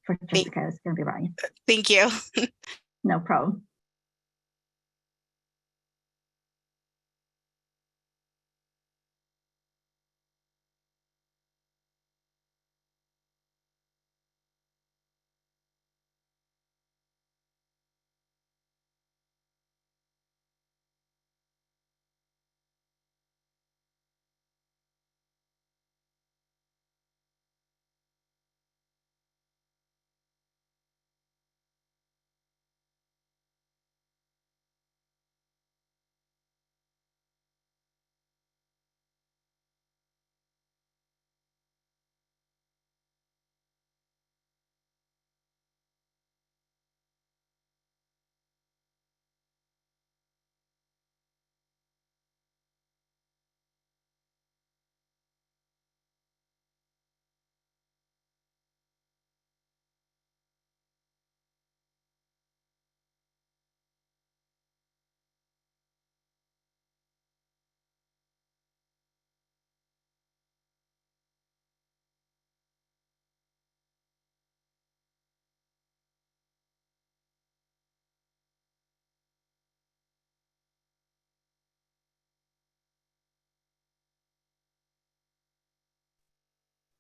for Jessica. It's going to be Ryan. Thank you. No problem.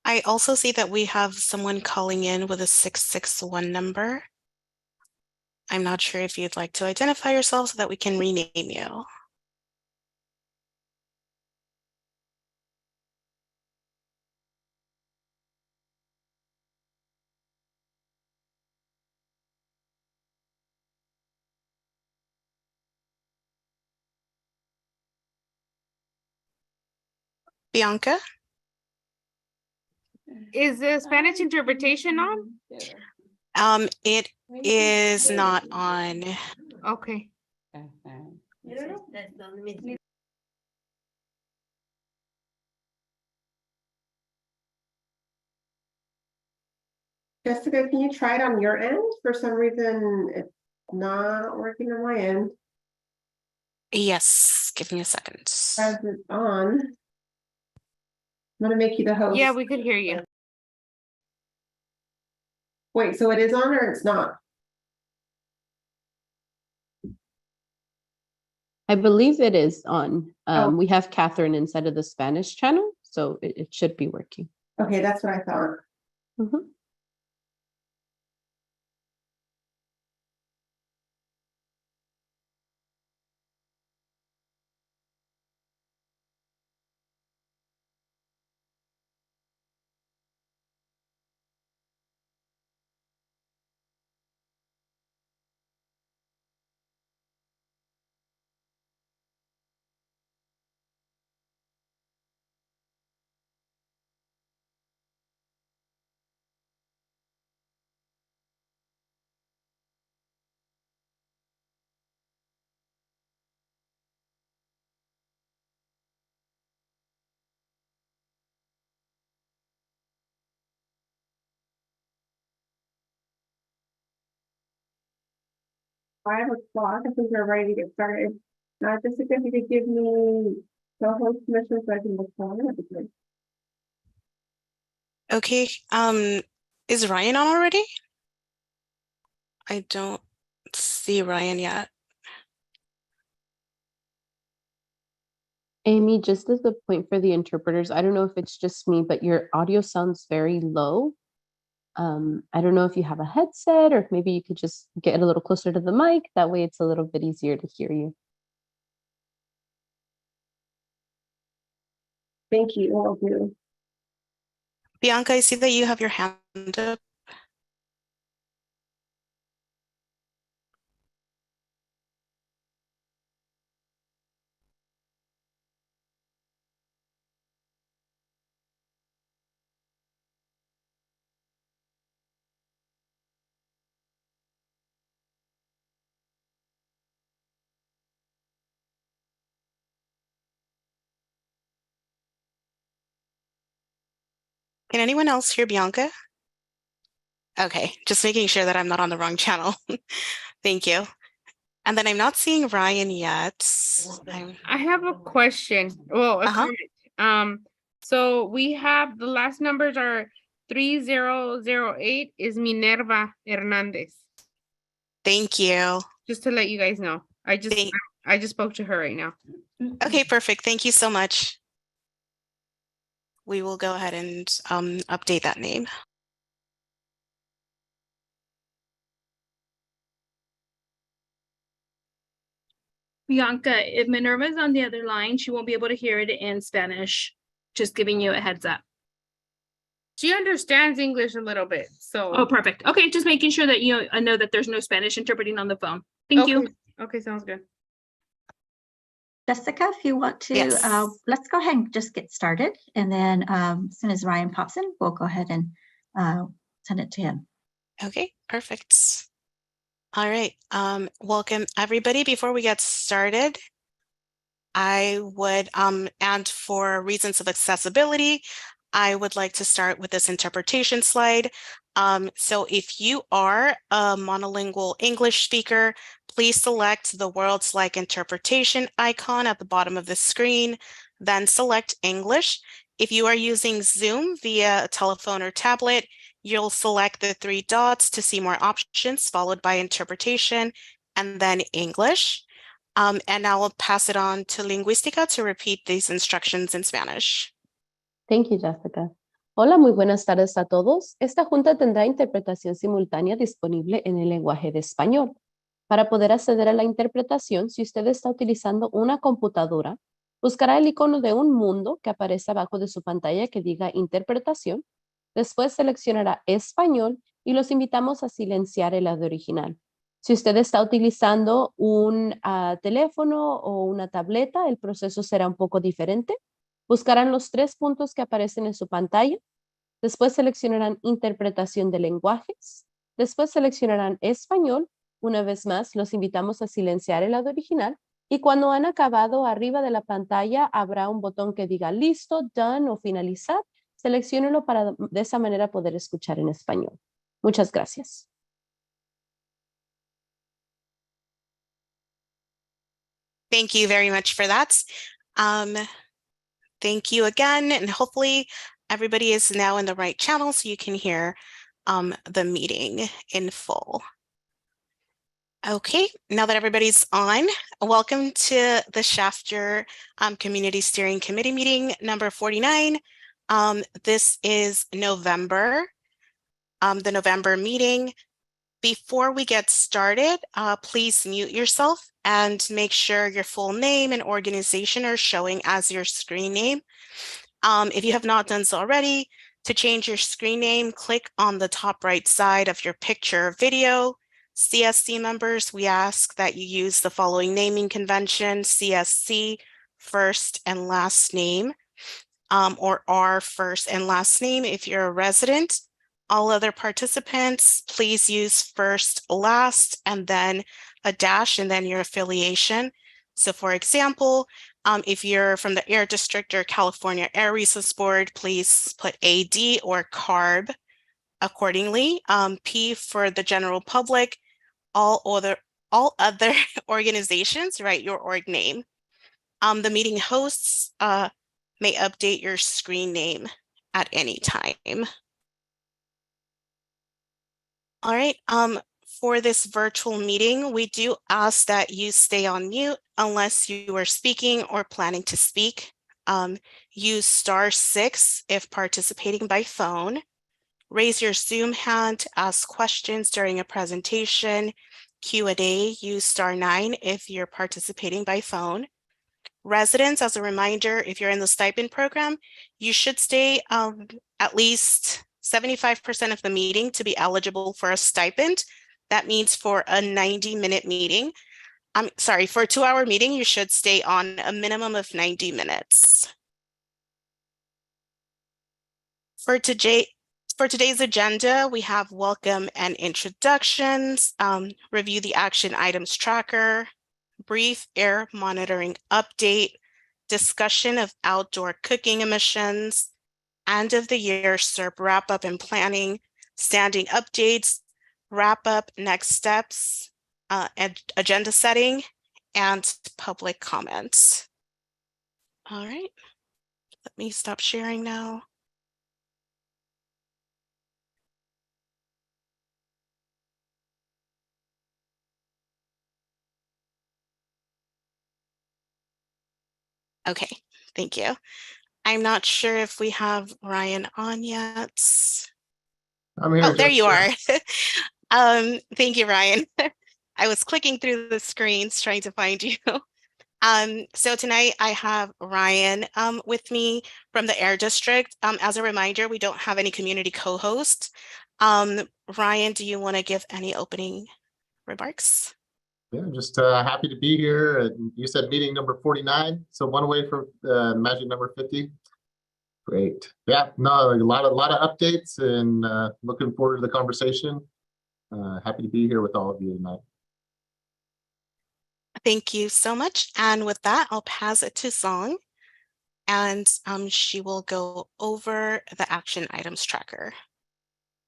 I also see that we have someone calling in with a 661 number. I'm not sure if you'd like to identify yourself so that we can rename you. Bianca? Is the Spanish interpretation on? It is not on. Okay. Jessica, can you try it on your end? For some reason, it's not working on my end. Yes, give me a second. As it's on. I'm gonna make you the host. Yeah, we could hear you. Wait, so it is on or it's not? I believe it is on. Oh. We have Catherine inside of the Spanish channel, so it should be working. Okay, that's what I thought. Mhm. I think we're ready to get started. Jessica, if you could give me the host permission so I can look on it. Okay, is Ryan on already? I don't see Ryan yet. Amy, just as a point for the interpreters, I don't know if it's just me, but your audio sounds very low. I don't know if you have a headset or if maybe you could just get a little closer to the mic. That way it's a little bit easier to hear you. Thank you. Will do. Bianca, I see that you have your hand up. Can anyone else hear Bianca? Okay, just making sure that I'm not on the wrong channel. Thank you. And then I'm not seeing Ryan yet. I have a question. Well, a comment. So we have the last numbers are 3008 is Minerva Hernandez. Thank you. Just to let you guys know. I just spoke to her right now. Okay, perfect. Thank you so much. We will go ahead and update that name. Bianca, if Minerva's on the other line, she won't be able to hear it in Spanish. Just giving you a heads up. She understands English a little bit, so. Oh, perfect. Okay, just making sure that you know that there's no Spanish interpreting on the phone. Thank you. Okay, sounds good. Jessica, if you want to, Yes. let's go ahead and just get started. And then as soon as Ryan pops in, we'll go ahead and send it to him. Okay, perfect. All right. Welcome everybody. Before we get started, I would, and for reasons of accessibility, I would like to start with this interpretation slide. So if you are a monolingual English speaker, please select the Words Like Interpretation icon at the bottom of the screen, then select English. If you are using Zoom via a telephone or tablet, you'll select the 3 dots to see more options, followed by Interpretation, and then English. And now I'll pass it on to Lingüística to repeat these instructions in Spanish. Thank you, Jessica. Hola, muy buenas tardes a todos. Esta junta tendrá interpretación simultánea disponible en el lenguaje de español. Para poder acceder a la interpretación, si usted está utilizando una computadora, buscará el icono de un mundo que aparece abajo de su pantalla que diga Interpretación. Después seleccionará Español y los invitamos a silenciar el audio original. Si usted está utilizando un teléfono o una tableta, el proceso será un poco diferente. Buscarán los 3 puntos que aparecen en su pantalla. Después seleccionarán Interpretación de lenguajes. Después seleccionarán Español. Una vez más, los invitamos a silenciar el audio original. Y cuando han acabado, arriba de la pantalla habrá un botón que diga Listo, Done o Finalizar. Selecciónenlo para de esa manera poder escuchar en español. Muchas gracias. Thank you very much for that. Thank you again, and hopefully everybody is now in the right channel so you can hear the meeting in full. Okay, now that everybody's on, welcome to the Shafter Community Steering Committee meeting number 49. This is November, the November meeting. Before we get started, please mute yourself and make sure your full name and organization are showing as your screen name. If you have not done so already, to change your screen name, click on the top right side of your picture or video. CSC members, we ask that you use the following naming convention: CSC, first and last name, or R, first and last name if you're a resident. All other participants, please use first, last, and then a dash, and then your affiliation. So for example, if you're from the Air District or California Air Resources Board, please put AD or CARB accordingly. P for the general public. All other organizations, write your org name. The meeting hosts may update your screen name at any time. All right, for this virtual meeting, we do ask that you stay on mute unless you are speaking or planning to speak. Use *6 if participating by phone. Raise your Zoom hand to ask questions during a presentation. Q&A, use *9 if you're participating by phone. Residents, as a reminder, if you're in the stipend program, you should stay at least 75% of the meeting to be eligible for a stipend. That means for a 90-minute meeting, for a 2-hour meeting, you should stay on a minimum of 90 minutes. For today's agenda, we have welcome and introductions, review the action items tracker, brief air monitoring update, discussion of outdoor cooking emissions, end of the year SERP wrap up and planning, standing updates, wrap up, next steps, and agenda setting, and public comments. All right, let me stop sharing now. Okay, thank you. I'm not sure if we have Ryan on yet. I'm here. Oh, there you Jessica. are. Thank you, Ryan. I was clicking through the screens trying to find you. So tonight I have Ryan with me from the Air District. As a reminder, we don't have any community co-hosts. Ryan, do you want to give any opening remarks? Yeah, just happy to be here. You said meeting number 49, so one away from magic number 50. Great. Yeah, no, a lot of updates, and looking forward to the conversation. Happy to be here with all of you tonight. Thank you so much. And with that, I'll pass it to Song, and she will go over the action items tracker.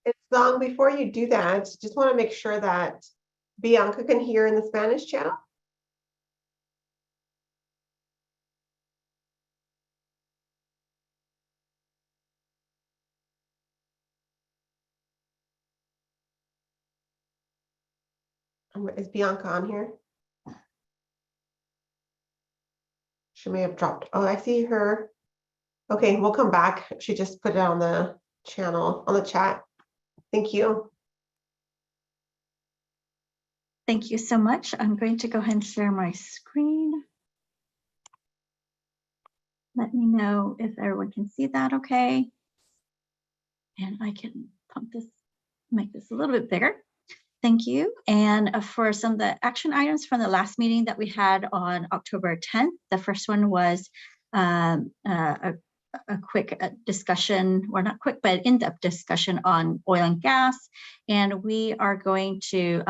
It's long before you do that, just want to make sure that Bianca can hear in the Spanish channel. Is Bianca on here? She may have dropped. Oh, I see her. Okay, we'll come back. She just put it on the channel, on the chat. Thank you. Thank you so much. I'm going to go ahead and share my screen. Let me know if everyone can see that okay. And I can pump this, make this a little bit bigger. Thank you. And for some of the action items from the last meeting that we had on October 10th, the first one was a quick discussion, or not quick, but in-depth discussion on oil and gas. And we are going to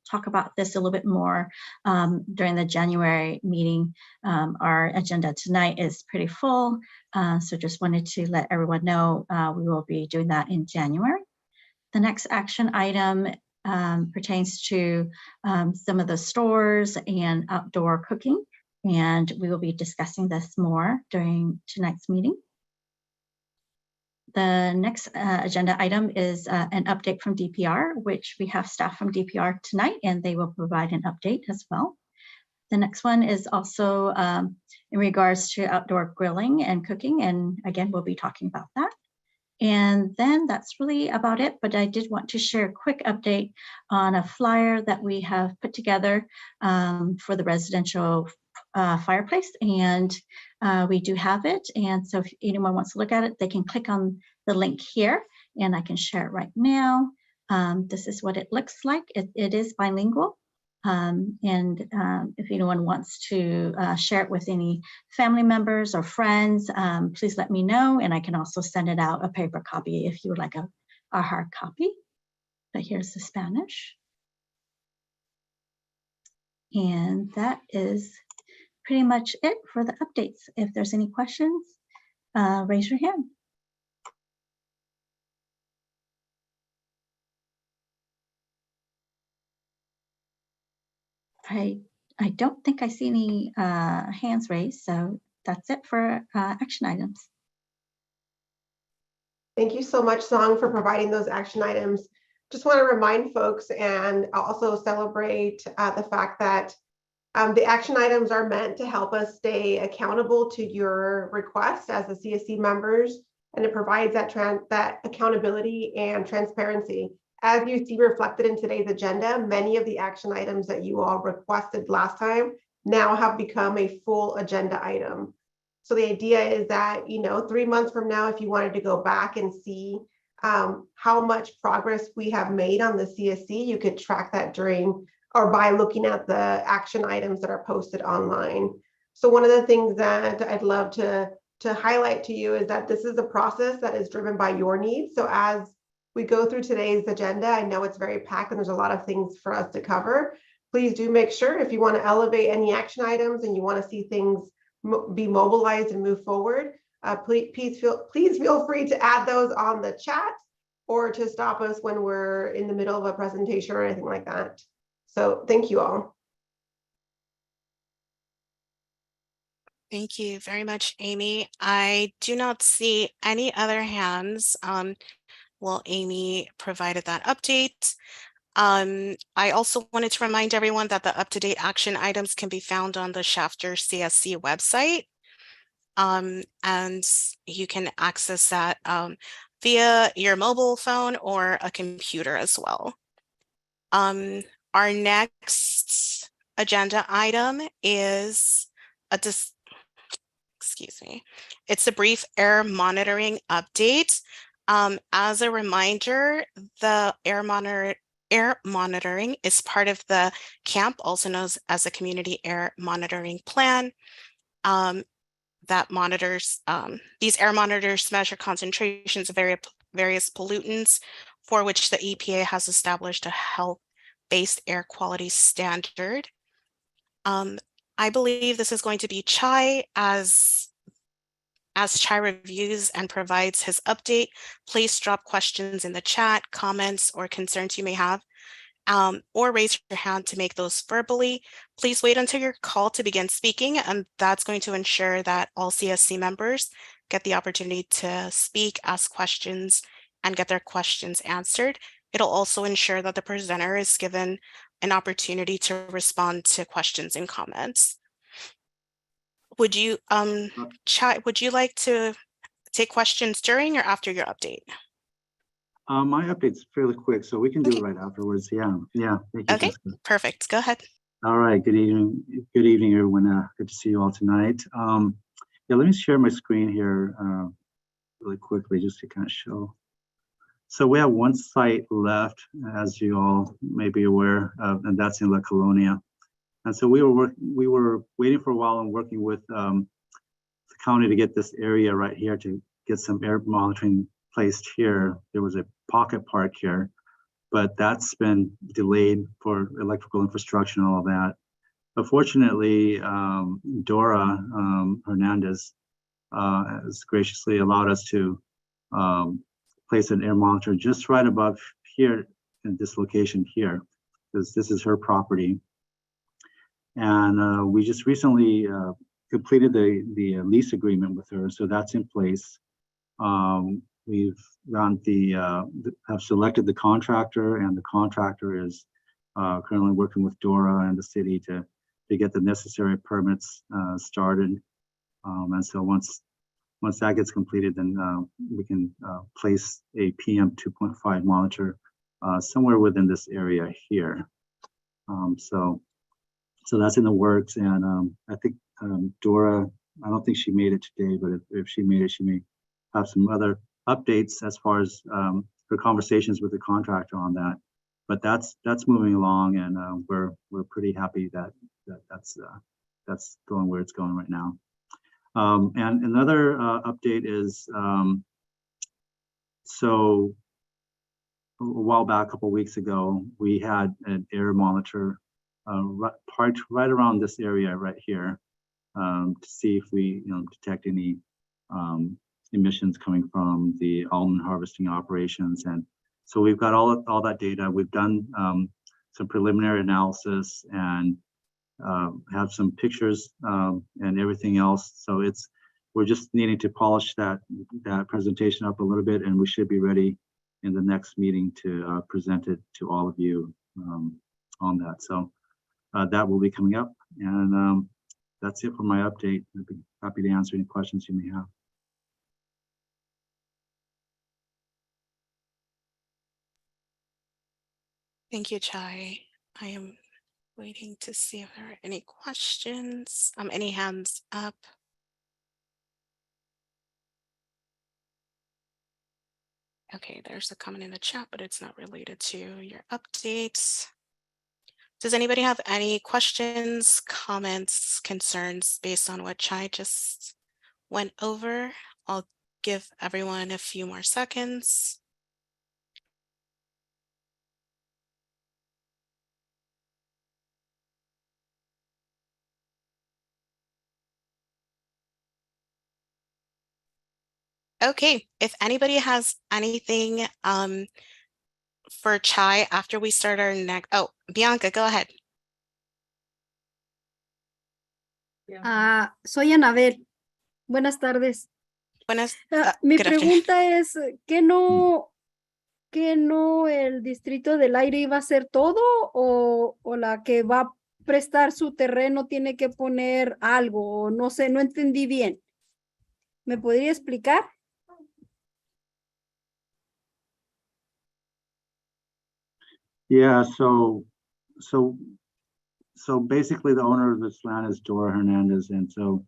talk about this a little bit more during the January meeting. Our agenda tonight is pretty full, so just wanted to let everyone know we will be doing that in January. The next action item pertains to some of the stores and outdoor cooking, and we will be discussing this more during tonight's meeting. The next agenda item is an update from DPR, which we have staff from DPR tonight, and they will provide an update as well. The next one is also in regards to outdoor grilling and cooking, and again, we'll be talking about that. And then that's really about it, but I did want to share a quick update on a flyer that we have put together for the residential fireplace, and we do have it. And so if anyone wants to look at it, they can click on the link here, and I can share it right now. This is what it looks like. It is bilingual. If anyone wants to share it with any family members or friends, please let me know, and I can also send it out a paper copy if you would like a hard copy. But here's the Spanish. And that is pretty much it for the updates. If there's any questions, raise your hand. I don't think I see any hands raised, so that's it for action items. Thank you so much, Song, for providing those action items. Just want to remind folks and also celebrate the fact that the action items are meant to help us stay accountable to your requests as the CSC members, and it provides that accountability and transparency. As you see reflected in today's agenda, many of the action items that you all requested last time now have become a full agenda item. So the idea is that, 3 months from now, if you wanted to go back and see how much progress we have made on the CSC, you could track that during or by looking at the action items that are posted online. So one of the things that I'd love to highlight to you is that this is a process that is driven by your needs. So as we go through today's agenda, I know it's very packed and there's a lot of things for us to cover. Please do make sure, if you want to elevate any action items and you want to see things be mobilized and move forward, please feel free to add those on the chat or to stop us when we're in the middle of a presentation or anything like that. So thank you all. Thank you very much, Amy. I do not see any other hands. Well, Amy provided that update. I also wanted to remind everyone that the up-to-date action items can be found on the Shafter CSC website. and you can access that via your mobile phone or a computer as well. Our next agenda item is it's a brief air monitoring update. As a reminder, the air monitoring is part of the CAMP, also known as a community air monitoring plan. That monitors, these air monitors measure concentrations of various pollutants for which the EPA has established a health-based air quality standard. I believe this is going to be Chai. As Chai reviews and provides his update, please drop questions in the chat, comments, or concerns you may have, or raise your hand to make those verbally. Please wait until your call to begin speaking, and that's going to ensure that all CSC members get the opportunity to speak, ask questions, and get their questions answered. It'll also ensure that the presenter is given an opportunity to respond to questions and comments. Would you, Chai, would you like to take questions during or after your update? My update's fairly quick, so we can do Okay. it right afterwards. Yeah. Thank you, Okay, Jessica. perfect. Go ahead. All right. Good evening. Good evening, everyone. Good to see you all tonight. Yeah, let me share my screen here really quickly just to kind of show. So we have one site left, as you all may be aware of, and that's in La Colonia. And so we were waiting for a while and working with the county to get this area right here to get some air monitoring placed here. There was a pocket park here, but that's been delayed for electrical infrastructure and all of that. But fortunately, Dora Hernandez has graciously allowed us to place an air monitor just right above here in this location here, because this is her property. And we just recently completed the lease agreement with her, so that's in place. We've gone have selected the contractor, and the contractor is currently working with Dora and the city to get the necessary permits started. And so once that gets completed, then we can place a PM 2.5 monitor somewhere within this area here. So that's in the works, and I think Dora, I don't think she made it today, but if she made it, she may have some other updates as far as her conversations with the contractor on that. But that's moving along, and we're pretty happy that that's going where it's going right now. And another update is so a while back, a couple of weeks ago, we had an air monitor parked right around this area right here to see if we detect any emissions coming from the almond harvesting operations. And so we've got all that data. We've done some preliminary analysis and have some pictures and everything else. So we're just needing to polish that presentation up a little bit, and we should be ready in the next meeting to present it to all of you on that. So that will be coming up, and that's it for my update. I'd be happy to answer any questions you may have. Thank you, Chai. I am waiting to see if there are any questions, any hands up. Okay, there's a comment in the chat, but it's not related to your updates. Does anybody have any questions, comments, concerns based on what Chai just went over? I'll give everyone a few more seconds. Okay, if anybody has anything for Chai after we start our next, oh, Bianca, go ahead. Soy Anabel. Buenas tardes. Buenas, Mi good afternoon. pregunta es, ¿que no el distrito del aire iba a hacer todo o la que va a prestar su terreno tiene que poner algo? No sé, no entendí bien. ¿Me podría explicar? Yeah, so basically the owner of this land is Dora Hernandez, and so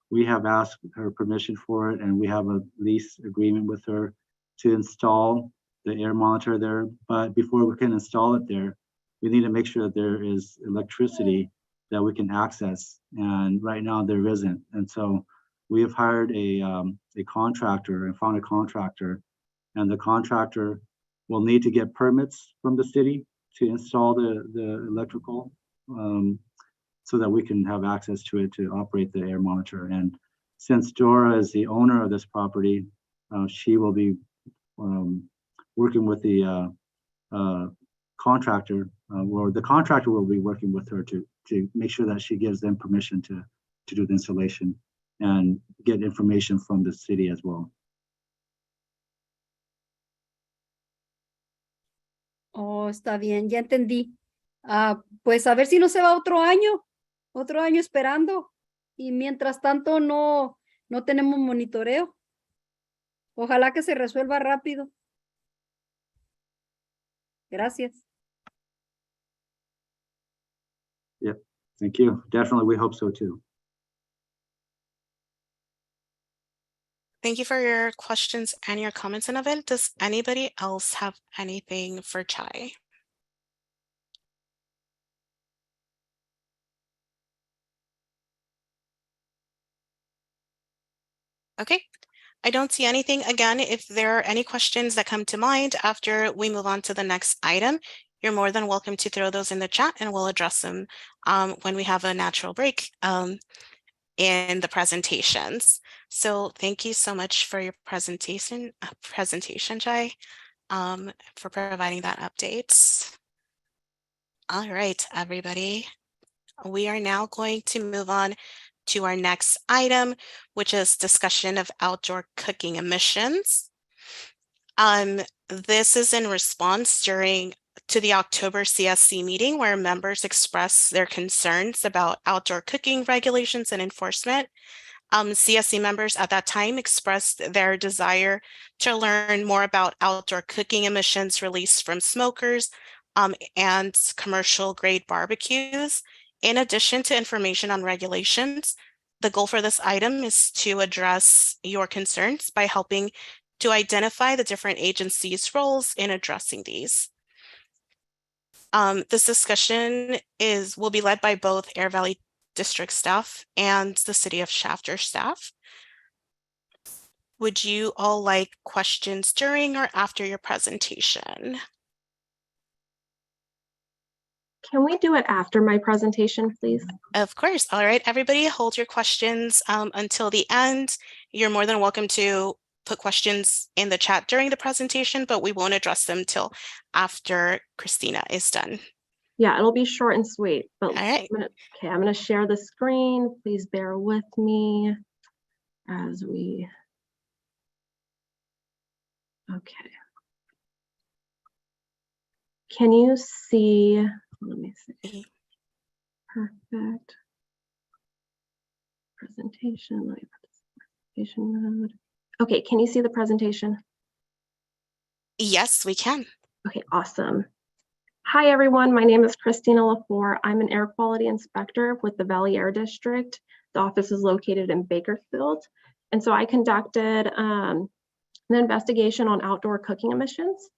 we have asked her permission for it, and we have a lease agreement with her to install the air monitor there. But before we can install it there, we need to make sure that there is electricity that we can access, and right now there isn't. And so we have hired a contractor and found a contractor, and the contractor will need to get permits from the city to install the electrical, so that we can have access to it to operate the air monitor. And since Dora is the owner of this property, she will be working with the contractor, or the contractor will be working with her to make sure that she gives them permission to do the installation and get information from the city as well. Oh, está bien, ya entendí. Pues a ver si no se va otro año esperando. Y mientras tanto no tenemos monitoreo. Ojalá que se resuelva rápido. Gracias. Yeah, thank you. Definitely, we hope so too. Thank you for your questions and your comments, Annabelle. Does anybody else have anything for Chai? Okay, I don't see anything. Again, if there are any questions that come to mind after we move on to the next item, you're more than welcome to throw those in the chat and we'll address them when we have a natural break in the presentations. So thank you so much for your presentation, Chai, for providing that update. All right, everybody. We are now going to move on to our next item, which is discussion of outdoor cooking emissions. This is in response to the October CSC meeting where members expressed their concerns about outdoor cooking regulations and enforcement. CSC members at that time expressed their desire to learn more about outdoor cooking emissions released from smokers and commercial grade barbecues. In addition to information on regulations, the goal for this item is to address your concerns by helping to identify the different agencies' roles in addressing these. This discussion will be led by both Air Valley District staff and the City of Shafter staff. Would you all like questions during or after your presentation? Can we do it after my presentation, please? Of course. All right, everybody hold your questions until the end. You're more than welcome to put questions in the chat during the presentation, but we won't address them till after Christina is done. Yeah, it'll be short and sweet. But all right. I'm gonna share the screen. Please bear with me as we. Okay. Can you see? Let me see. Perfect. Presentation. Let me put this in presentation mode. Okay, can you see the presentation? Yes, we can. Okay, awesome. Hi, everyone. My name is Christina LaFleur. I'm an air quality inspector with the Valley Air District. The office is located in Bakersfield. And so I conducted an investigation on outdoor cooking emissions.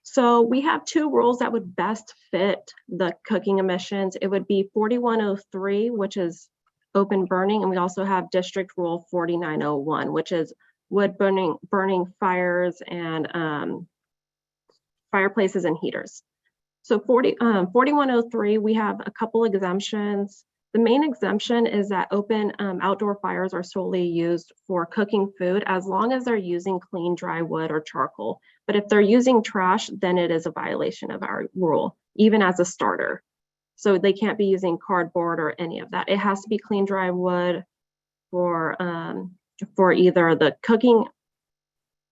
So we have two rules that would best fit the cooking emissions. It would be 4103, which is open burning, and we also have District Rule 4901, which is wood burning fires and fireplaces and heaters. So 4103, we have a couple exemptions. The main exemption is that open outdoor fires are solely used for cooking food as long as they're using clean dry wood or charcoal. But if they're using trash, then it is a violation of our rule, even as a starter. So they can't be using cardboard or any of that. It has to be clean dry wood for either the cooking,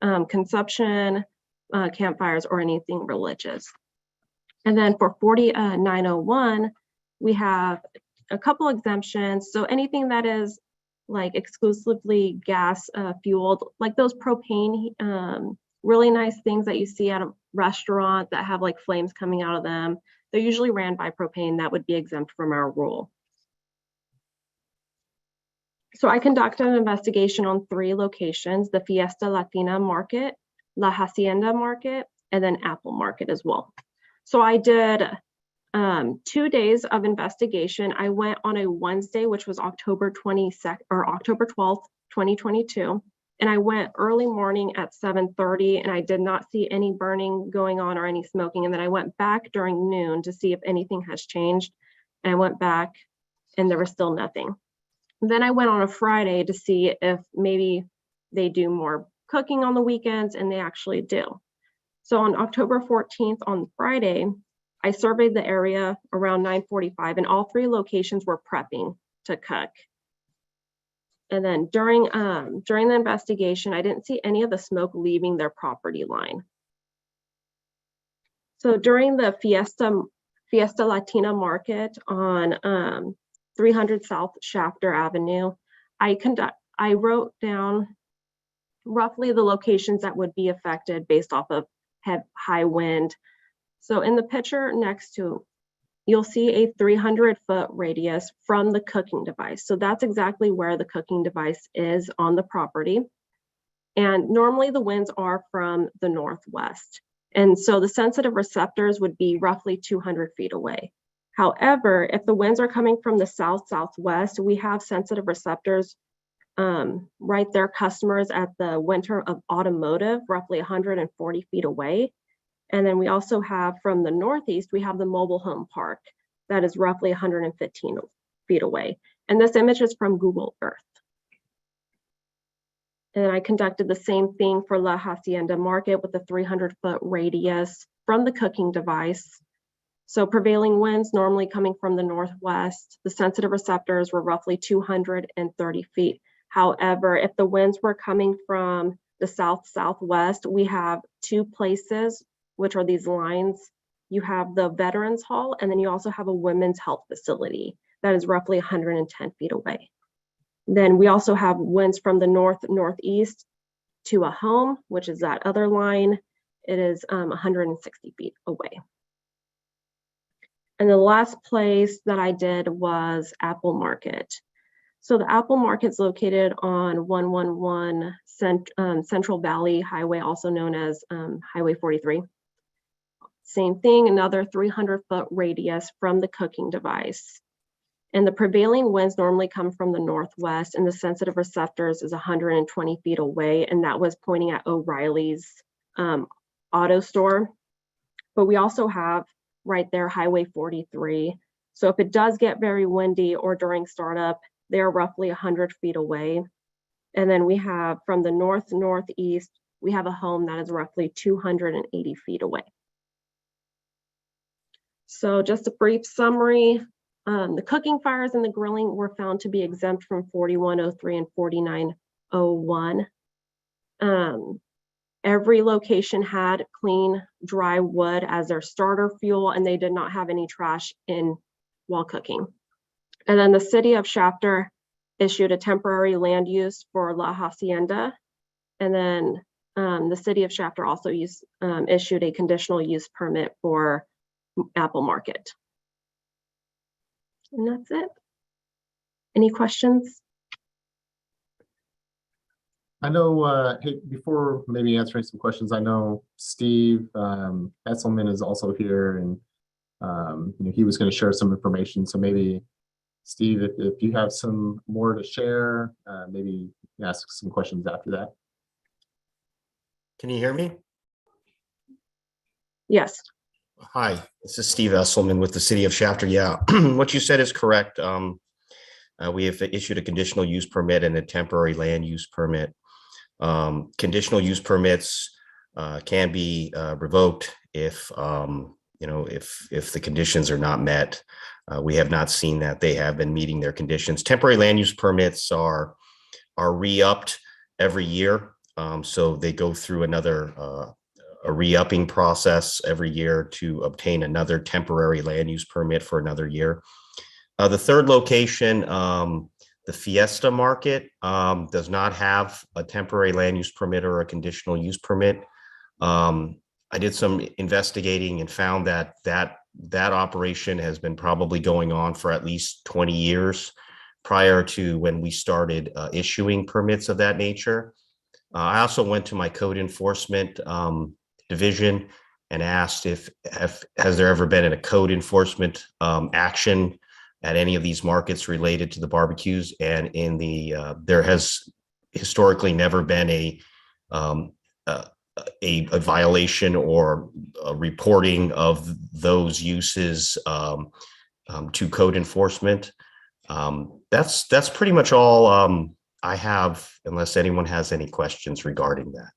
consumption, campfires, or anything religious. And then for 4901, we have a couple exemptions. So anything that is like exclusively gas fueled, like those propane, really nice things that you see at a restaurant that have like flames coming out of them. They're usually ran by propane. That would be exempt from our rule. So I conducted an investigation on 3 locations: the Fiesta Latina Market, La Hacienda Market, and then Apple Market as well. So I did 2 days of investigation. I went on a Wednesday, which was October 22nd or October 12th, 2022. And I went early morning at 7:30, and I did not see any burning going on or any smoking. And then I went back during noon to see if anything has changed. And I went back and there was still nothing. Then I went on a Friday to see if maybe they do more cooking on the weekends, and they actually do. So on October 14th, on Friday, I surveyed the area around 9:45, and all 3 locations were prepping to cook. And then during the investigation, I didn't see any of the smoke leaving their property line. So during the Fiesta Latina Market on 300 South Shafter Avenue, I wrote down roughly the locations that would be affected based off of high wind. So in the picture next to, you'll see a 300-foot radius from the cooking device. So that's exactly where the cooking device is on the property. And normally the winds are from the northwest. And so the sensitive receptors would be roughly 200 feet away. However, if the winds are coming from the south-southwest, we have sensitive receptors right there, customers at the Winter of Automotive, roughly 140 feet away. And then we also have from the northeast, we have the mobile home park that is roughly 115 feet away. And this image is from Google Earth. And I conducted the same thing for La Hacienda Market with a 300-foot radius from the cooking device. So prevailing winds normally coming from the northwest, the sensitive receptors were roughly 230 feet. However, if the winds were coming from the south-southwest, we have 2 places, which are these lines. You have the Veterans Hall, and then you also have a women's health facility that is roughly 110 feet away. Then we also have winds from the north-northeast to a home, which is that other line. It is 160 feet away. And the last place that I did was Apple Market. So the Apple Market's located on 111 Central Valley Highway, also known as Highway 43. Same thing, another 300-foot radius from the cooking device. And the prevailing winds normally come from the northwest, and the sensitive receptors is 120 feet away, and that was pointing at O'Reilly's auto store. But we also have right there Highway 43. So if it does get very windy or during startup, they're roughly 100 feet away. And then we have from the north-northeast, we have a home that is roughly 280 feet away. So just a brief summary, the cooking fires and the grilling were found to be exempt from 4103 and 4901. Every location had clean, dry wood as their starter fuel, and they did not have any trash in while cooking. And then the city of Shafter issued a temporary land use for La Hacienda. And then the city of Shafter also issued a conditional use permit for Apple Market. And that's it. Any questions? I know, hey, before maybe answering some questions, I know Steve Esselman is also here, and you know, he was going to share some information. So maybe, Steve, if you have some more to share, maybe ask some questions after that. Can you hear me? Yes. Hi, this is Steve Esselman with the City of Shafter. Yeah, what you said is correct. We have issued a conditional use permit and a temporary land use permit. Conditional use permits can be revoked if you know, if the conditions are not met. We have not seen that they have been meeting their conditions. Temporary land use permits are re-upped every year, so they go through another a re-upping process every year to obtain another temporary land use permit for another year. The third location, The Fiesta Market does not have a temporary land use permit or a conditional use permit. I did some investigating and found that operation has been probably going on for at least 20 years prior to when we started issuing permits of that nature. I also went to my code enforcement division and asked if has there ever been a code enforcement action at any of these markets related to the barbecues, and in the there has historically never been a violation or a reporting of those uses to code enforcement. That's pretty much all I have, unless anyone has any questions regarding that.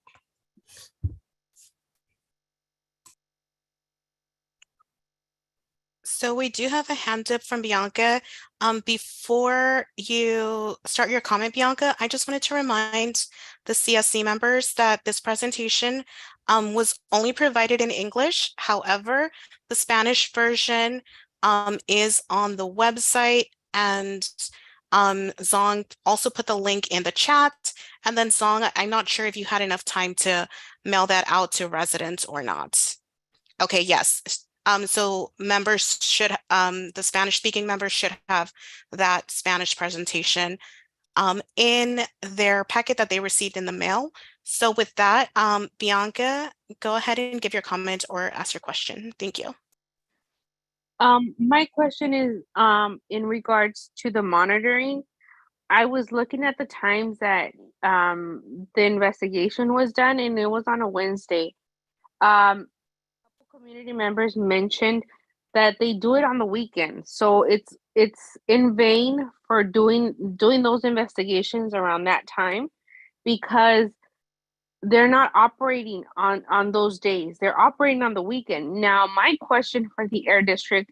So we do have a hand up from Bianca. Before you start your comment, Bianca, I just wanted to remind the CSC members that this presentation was only provided in English. However, the Spanish version is on the website, and Zong also put the link in the chat. And then Zong, I'm not sure if you had enough time to mail that out to residents or not. Okay, yes. So members should, the Spanish speaking members should have that Spanish presentation in their packet that they received in the mail. So with that, Bianca, go ahead and give your comment or ask your question. Thank you. My question is in regards to the monitoring. I was looking at the times that the investigation was done, and it was on a Wednesday. Community members mentioned that they do it on the weekend, so it's in vain for doing those investigations around that time, because they're not operating on those days. They're operating on the weekend. Now, my question for the Air District: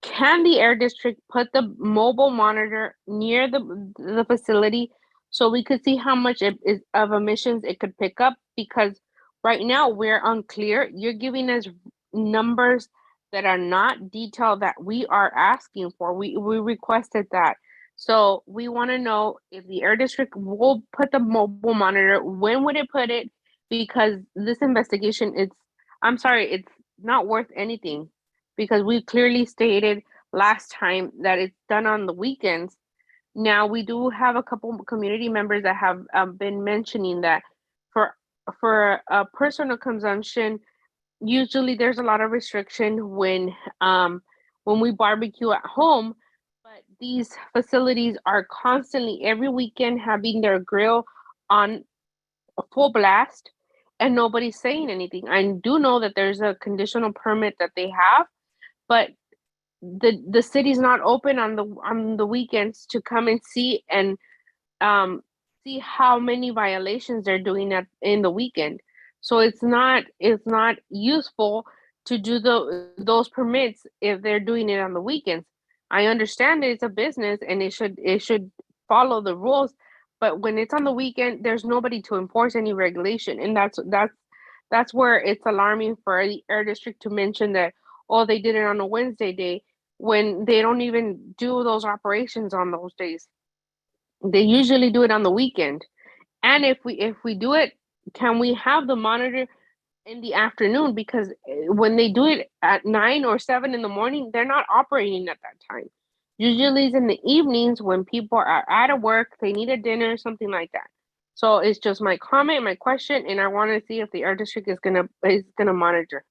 can the Air District put the mobile monitor near the facility so we could see how much of emissions it could pick up? Because right now we're unclear. You're giving us numbers that are not detailed that we are asking for. We requested that. So we want to know if the Air District will put the mobile monitor. When would it put it? Because this investigation, it's not worth anything, because we clearly stated last time that it's done on the weekends. Now, we do have a couple community members that have been mentioning that for personal consumption, usually there's a lot of restriction when we barbecue at home, but these facilities are constantly every weekend having their grill on a full blast, and nobody's saying anything. I do know that there's a conditional permit that they have, but the city's not open on the weekends to come and see and see how many violations they're doing in the weekend. So it's not useful to do those permits if they're doing it on the weekends. I understand that it's a business and it should follow the rules, but when it's on the weekend, there's nobody to enforce any regulation, and that's where it's alarming for the Air District to mention that, oh, they did it on a Wednesday day, when they don't even do those operations on those days. They usually do it on the weekend. And if we do it, can we have the monitor in the afternoon? Because when they do it at 9 or 7 in the morning, they're not operating at that time. Usually it's in the evenings when people are out of work, they need a dinner, something like that. So it's just my comment, my question, and I want to see if the Air District is gonna monitor.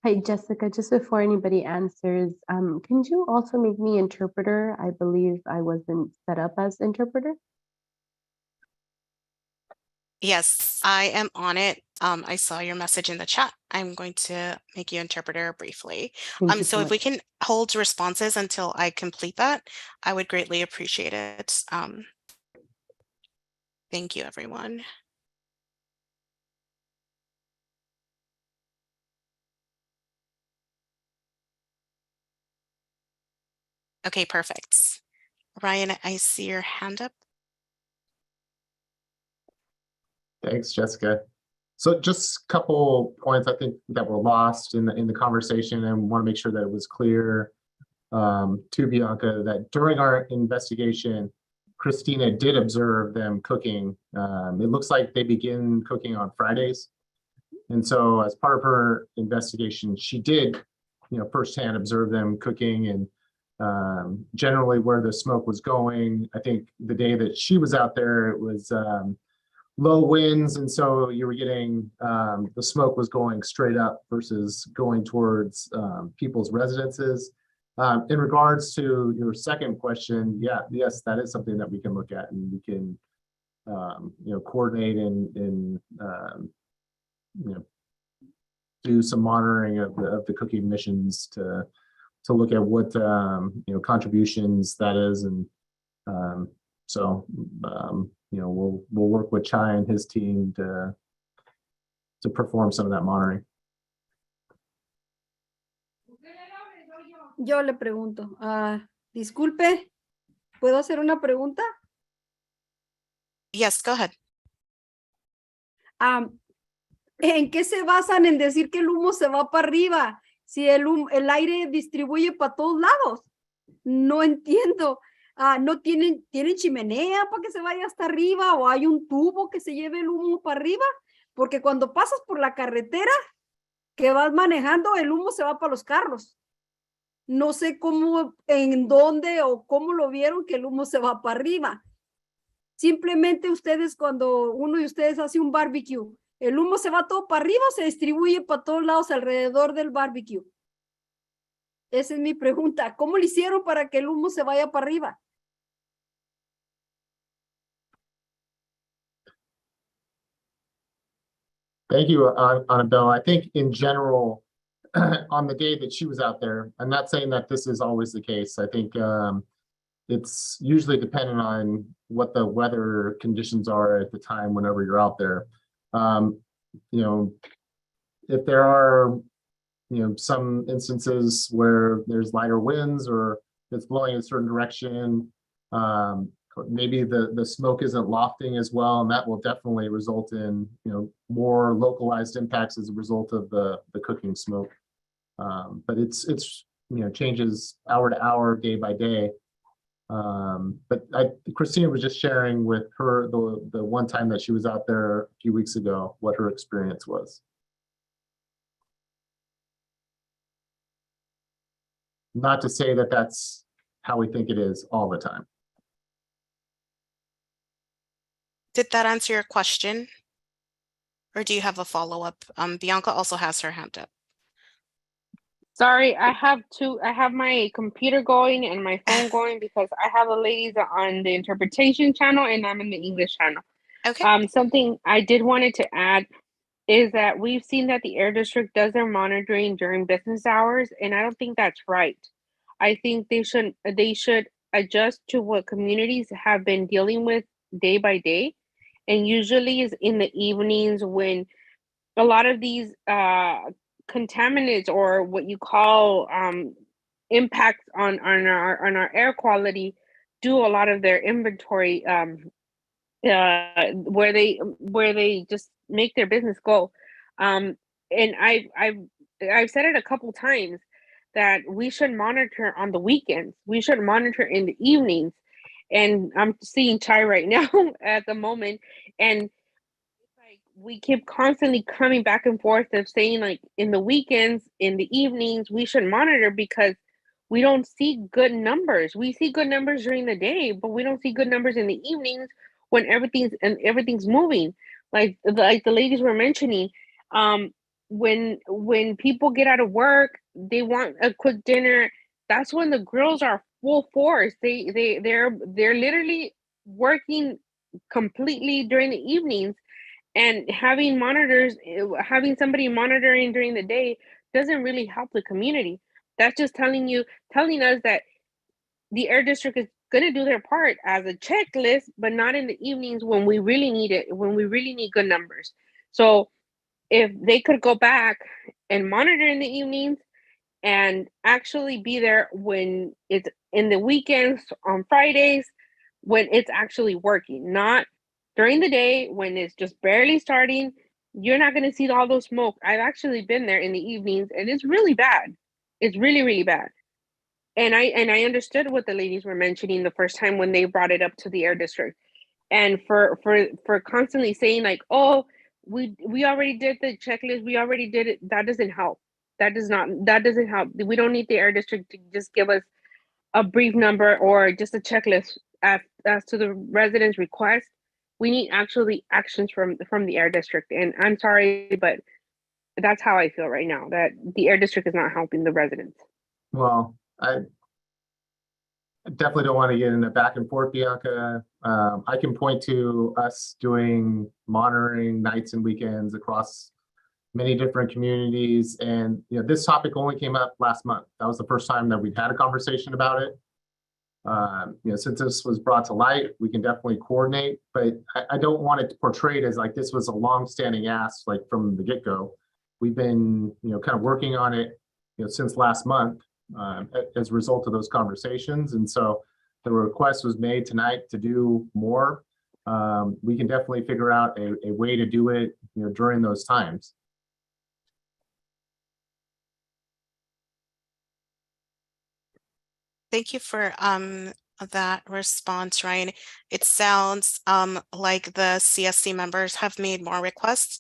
Hi, Jessica, just before anybody answers, can you also make me interpreter? I believe I wasn't set up as interpreter. Yes, I am on it. I saw your message in the chat. I'm going to make you interpreter briefly. Thank you So so if much. we can hold responses until I complete that, I would greatly appreciate it. Thank you, everyone. Okay, perfect. Ryan, I see your hand up. Thanks, Jessica. So just a couple points I think that were lost in the conversation, and want to make sure that it was clear to Bianca that during our investigation, Christina did observe them cooking. It looks like they begin cooking on Fridays. And so as part of her investigation, she did, firsthand observe them cooking, and generally where the smoke was going. I think the day that she was out there, it was low winds, and so you were getting the smoke was going straight up versus going towards people's residences. In regards to your second question, yes, that is something that we can look at, and we can coordinate and do some monitoring of the cooking missions to look at what contributions that is, and we'll work with Chai and his team to perform some of that monitoring. Yo le pregunto, disculpe, ¿puedo hacer una pregunta? Yes, go ahead. ¿En qué se basan en decir que el humo se va para arriba? Si el aire distribuye para todos lados. No entiendo. ¿No tienen chimenea para que se vaya hasta arriba, o hay un tubo que se lleve el humo para arriba? Porque cuando pasas por la carretera que vas manejando, el humo se va para los carros. No sé cómo, en dónde o cómo lo vieron que el humo se va para arriba. Simplemente ustedes, cuando uno de ustedes hace un barbecue, ¿el humo se va todo para arriba o se distribuye para todos lados alrededor del barbecue? Esa es mi pregunta. ¿Cómo lo hicieron para que el humo se vaya para arriba? Thank you, Annabelle. I think in general, on the day that she was out there, I'm not saying that this is always the case. I think it's usually dependent on what the weather conditions are at the time whenever you're out there. If there are some instances where there's lighter winds or it's blowing in a certain direction, maybe the smoke isn't lofting as well, and that will definitely result in more localized impacts as a result of the cooking smoke. But it's changes hour to hour, day by day. But Christina was just sharing with her the one time that she was out there a few weeks ago, what her experience was. Not to say that that's how we think it is all the time. Did that answer your question? Or do you have a follow-up? Bianca also has her hand up. Sorry, I have my computer going and my phone going because I have the ladies on the interpretation channel and I'm in the English channel. Okay. Something I did wanted to add is that we've seen that the Air District does their monitoring during business hours, and I don't think that's right. I think they should adjust to what communities have been dealing with day by day, and usually is in the evenings when a lot of these contaminants, or what you call impacts on our air quality, do a lot of their inventory where they just make their business go. And I've said it a couple times that we should monitor on the weekends. We should monitor in the evenings. And I'm seeing Chai right now at the moment, and we keep constantly coming back and forth of saying, like, in the weekends, in the evenings, we should monitor because we don't see good numbers. We see good numbers during the day, but we don't see good numbers in the evenings when everything's moving. Like the ladies were mentioning, when people get out of work, they want a quick dinner. That's when the grills are full force. They're literally working completely during the evenings. And having somebody monitoring during the day doesn't really help the community. That's just telling us that the Air District is going to do their part as a checklist, but not in the evenings when we really need it, when we really need good numbers. So if they could go back and monitor in the evenings and actually be there when it's in the weekends, on Fridays, when it's actually working, not during the day when it's just barely starting, you're not going to see all those smoke. I've actually been there in the evenings, and it's really bad. It's really, really bad. And I understood what the ladies were mentioning the first time when they brought it up to the air district. And for constantly saying like, oh, we already did the checklist, we already did it, that doesn't help. That doesn't help. We don't need the air district to just give us a brief number or just a checklist as to the residents' request. We need actually actions from the air district. And I'm sorry, but that's how I feel right now, that the air district is not helping the residents. Well, I definitely don't want to get in a back and forth, Bianca. I can point to us doing monitoring nights and weekends across many different communities. And this topic only came up last month. That was the first time that we've had a conversation about it. Since this was brought to light, we can definitely coordinate, but I don't want it portrayed as like this was a long-standing ask, like from the get-go. We've been, kind of working on it, since last month as a result of those conversations. And so the request was made tonight to do more. We can definitely figure out a way to do it, during those times. Thank you for that response, Ryan. It sounds like the CSC members have made more requests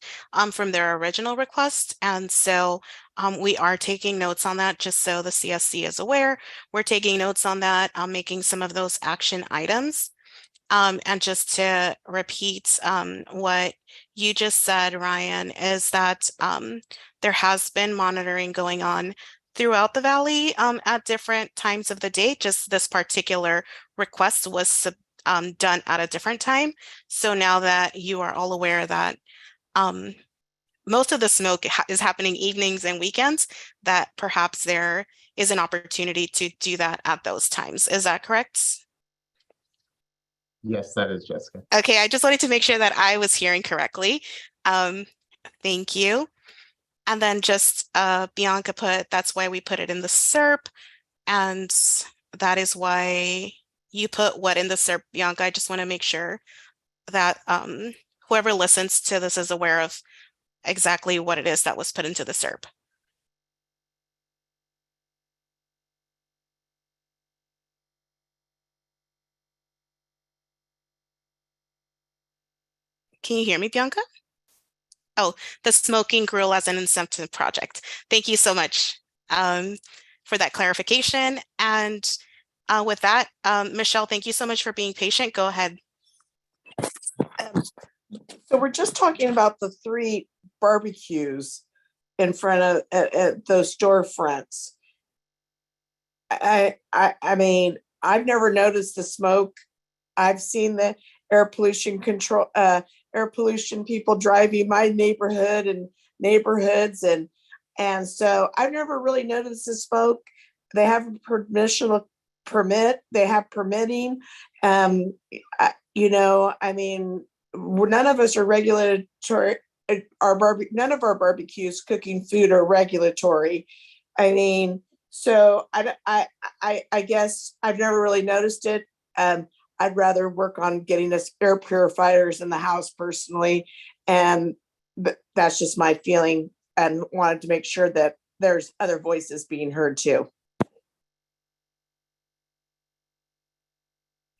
from their original request. And so we are taking notes on that, just so the CSC is aware. We're taking notes on that, making some of those action items. And just to repeat what you just said, Ryan, is that there has been monitoring going on throughout the valley at different times of the day. Just this particular request was done at a different time. So now that you are all aware that most of the smoke is happening evenings and weekends, that perhaps there is an opportunity to do that at those times. Is that correct? Yes, that is, Jessica. Okay, I just wanted to make sure that I was hearing correctly. Thank you. And then just Bianca put, that's why we put it in the SERP. And that is why you put what in the SERP, Bianca. I just want to make sure that whoever listens to this is aware of exactly what it is that was put into the SERP. Can you hear me, Bianca? Oh, the smoking grill as an incentive project. Thank you so much for that clarification. And with that, Michelle, thank you so much for being patient. Go ahead. So we're just talking about the 3 barbecues in front of at those storefronts. I mean, I've never noticed the smoke. I've seen the air pollution control, air pollution people driving my neighborhood and neighborhoods, and so I've never really noticed the smoke. They have a permit. They have permitting. I mean, none of us are regulatory. None of our barbecues, cooking food, are regulatory. I mean, so I guess I've never really noticed it. I'd rather work on getting us air purifiers in the house personally. But that's just my feeling, and wanted to make sure that there's other voices being heard too.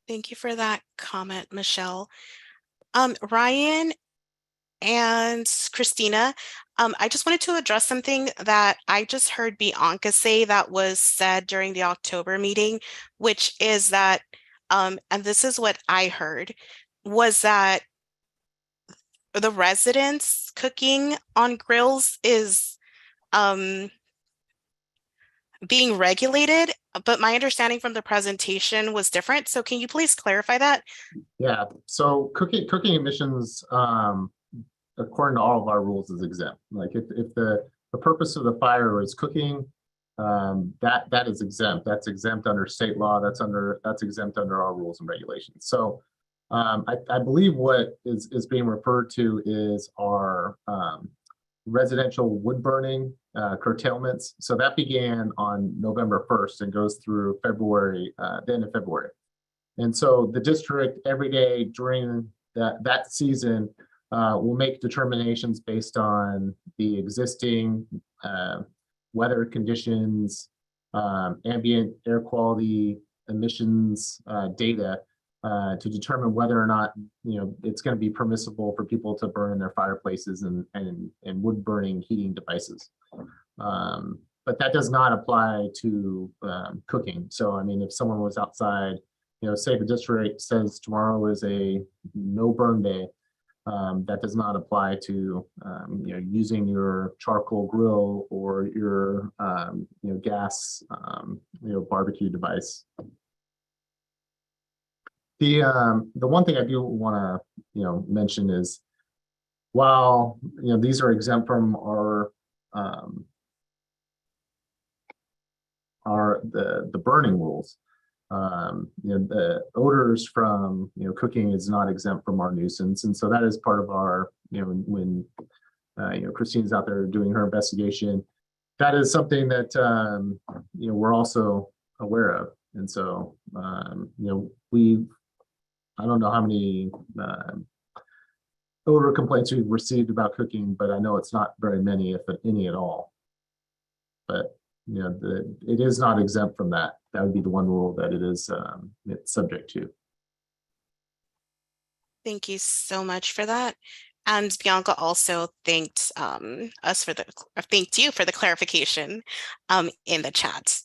Thank you for that comment, Michelle. Ryan and Christina, I just wanted to address something that I just heard Bianca say that was said during the October meeting, which is that, and this is what I heard, was that the residents cooking on grills is being regulated, but my understanding from the presentation was different. So can you please clarify that? Yeah, so cooking emissions, according to all of our rules, is exempt. Like if the purpose of the fire is cooking, that is exempt. That's exempt under state law. That's exempt under our rules and regulations. So I believe what is being referred to is our residential wood burning curtailments. So that began on November 1st and goes through February, the end of February. And so the district every day during that season will make determinations based on the existing weather conditions, ambient air quality, emissions data to determine whether or not it's going to be permissible for people to burn in their fireplaces and wood burning heating devices. But that does not apply to cooking. So I mean, if someone was outside, say the district says tomorrow is a no burn day, that does not apply to using your charcoal grill or your gas barbecue device. The one thing I do want to mention is, while these are exempt from the burning rules, the odors from cooking is not exempt from our nuisance, and so that is part of our when Christine's out there doing her investigation, that is something that we're also aware of, and so I don't know how many odor complaints we've received about cooking, but I know it's not very many, if any at all. But it is not exempt from that. That would be the one rule that it is it's subject to. Thank you so much for that. And Bianca also thanked thanked you for the clarification in the chat.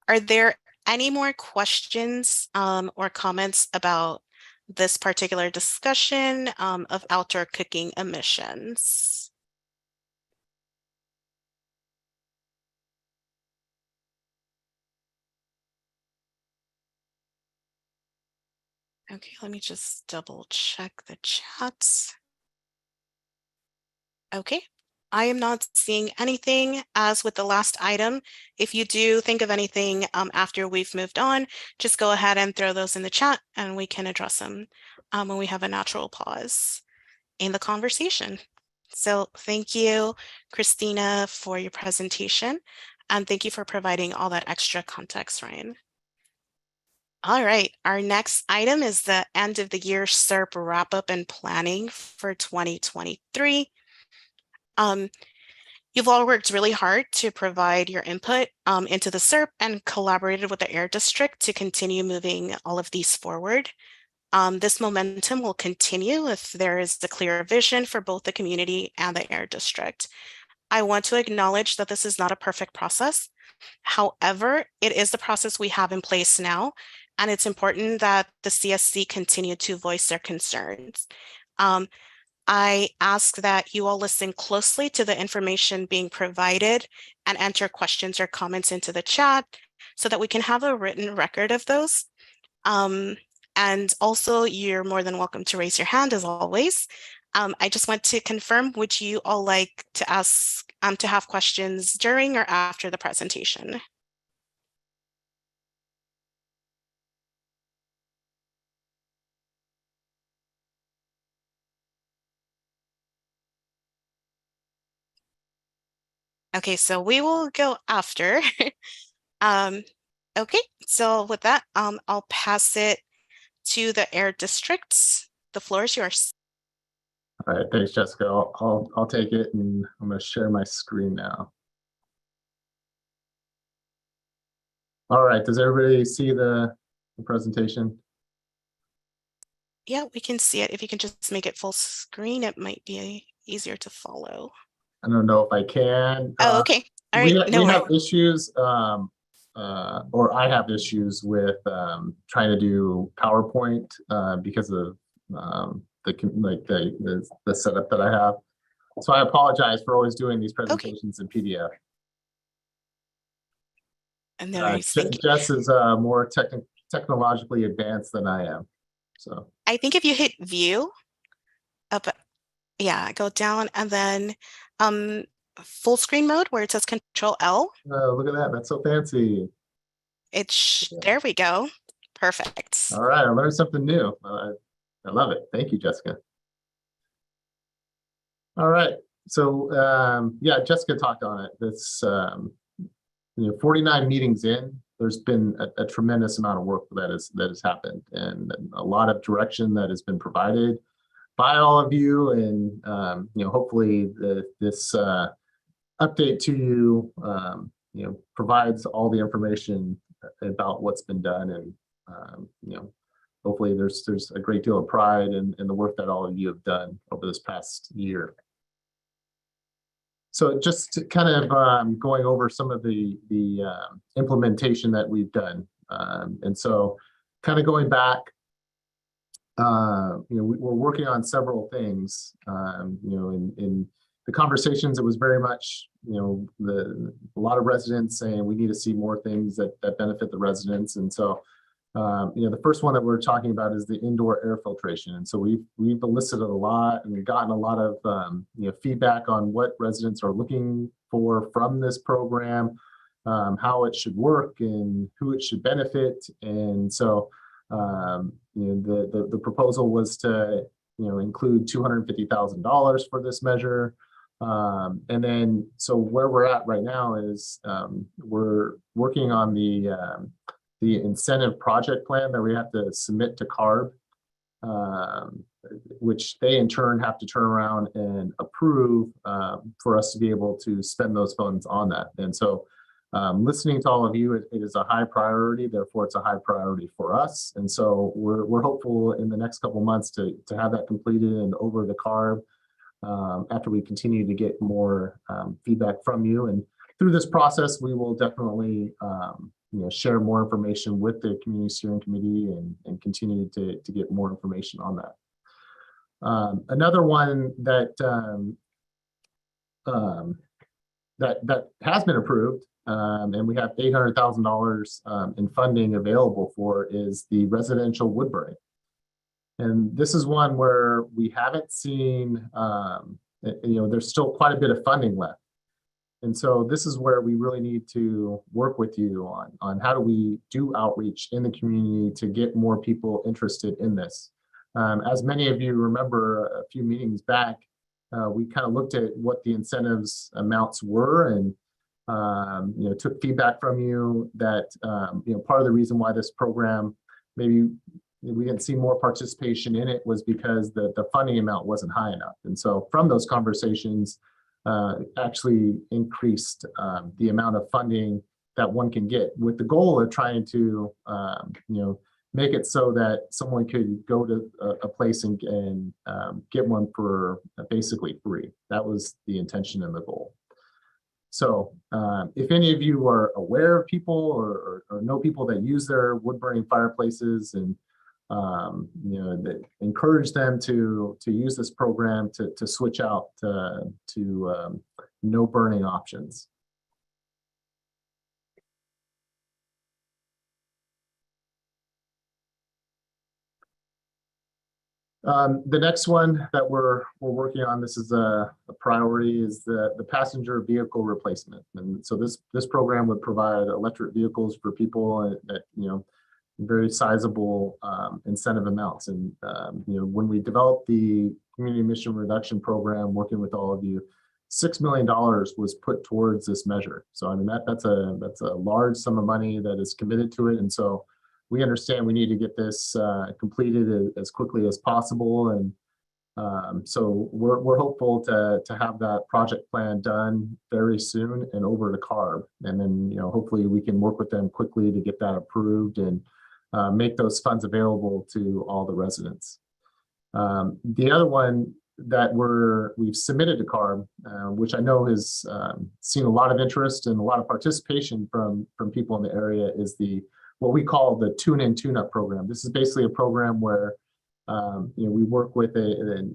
Are there any more questions or comments about this particular discussion of outdoor cooking emissions? Okay, let me just double check the chats. Okay, I am not seeing anything. As with the last item, if you do think of anything after we've moved on, just go ahead and throw those in the chat and we can address them when we have a natural pause in the conversation. So thank you, Christina, for your presentation, and thank you for providing all that extra context, Ryan. All right, our next item is the end of the year SERP wrap up and planning for 2023. You've all worked really hard to provide your input into the SERP and collaborated with the Air District to continue moving all of these forward. This momentum will continue if there is a clear vision for both the community and the Air District. I want to acknowledge that this is not a perfect process. However, it is the process we have in place now, and it's important that the CSC continue to voice their concerns. I ask that you all listen closely to the information being provided and enter questions or comments into the chat so that we can have a written record of those. And also, you're more than welcome to raise your hand as always. I just want to confirm, would you all like to ask to have questions during or after the presentation? Okay, so we will go after. Okay, so with that, I'll pass it to the Air District. The floor is yours. All right, thanks, Jessica. I'll take it, and I'm going to share my screen now. All right, does everybody see the presentation? Yeah, we can see it. If you can just make it full screen, it might be easier to follow. I don't know if I can. Oh, okay. All right. We have issues, or I have issues with trying to do PowerPoint because of the setup that I have. So I apologize for always doing these presentations in PDF. And no worries. Thank you. Jess is more technologically advanced than I am. So I think if you hit view up, yeah, go down and then full screen mode where it says Control L. Oh, look at that. That's so fancy. There we go. Perfect. All right. I learned something new. I love it. Thank you, Jessica. All right. So yeah, Jessica talked on it. This 49 meetings in, there's been a tremendous amount of work that has happened, and a lot of direction that has been provided. by all of you, and hopefully this update to you provides all the information about what's been done, and hopefully there's a great deal of pride in the work that all of you have done over this past year. So just to kind of going over some of the implementation that we've done, and so kind of going back, we're working on several things. In the conversations, it was very much a lot of residents saying we need to see more things that benefit the residents, and so the first one that we're talking about is the indoor air filtration. And so we've elicited a lot, and we've gotten a lot of feedback on what residents are looking for from this program, how it should work, and who it should benefit. And so the proposal was to include $250,000 for this measure. And then so where we're at right now is we're working on the incentive project plan that we have to submit to CARB, which they in turn have to turn around and approve for us to be able to spend those funds on that. And so listening to all of you, it is a high priority, therefore it's a high priority for us. And so we're hopeful in the next couple of months to have that completed and over the CARB after we continue to get more feedback from you. And through this process, we will definitely share more information with the community steering committee and continue to get more information on that. Another one that that has been approved, and we have $800,000 in funding available for, is the residential wood burning. And this is one where we haven't seen, there's still quite a bit of funding left. And so this is where we really need to work with you on how do we do outreach in the community to get more people interested in this. As many of you remember a few meetings back, we kind of looked at what the incentives amounts were and took feedback from you that part of the reason why this program maybe we didn't see more participation in it was because the funding amount wasn't high enough. And so from those conversations, actually increased the amount of funding that one can get, with the goal of trying to make it so that someone could go to a place and get one for basically free. That was the intention and the goal. So if any of you are aware of people or know people that use their wood burning fireplaces, and that encourage them to use this program to switch out to no burning options. The next one that we're working on, this is a priority, is the passenger vehicle replacement. And so this program would provide electric vehicles for people that very sizable incentive amounts. And when we developed the community emission reduction program, working with all of you, $6 million was put towards this measure. So I mean that's a large sum of money that is committed to it. And so we understand we need to get this completed as quickly as possible. And so we're hopeful to have that project plan done very soon and over to CARB. And then hopefully we can work with them quickly to get that approved and make those funds available to all the residents. The other one that we've submitted to CARB, which I know has seen a lot of interest and a lot of participation from people in the area, is what we call the tune-in tune-up program. This is basically a program where we work with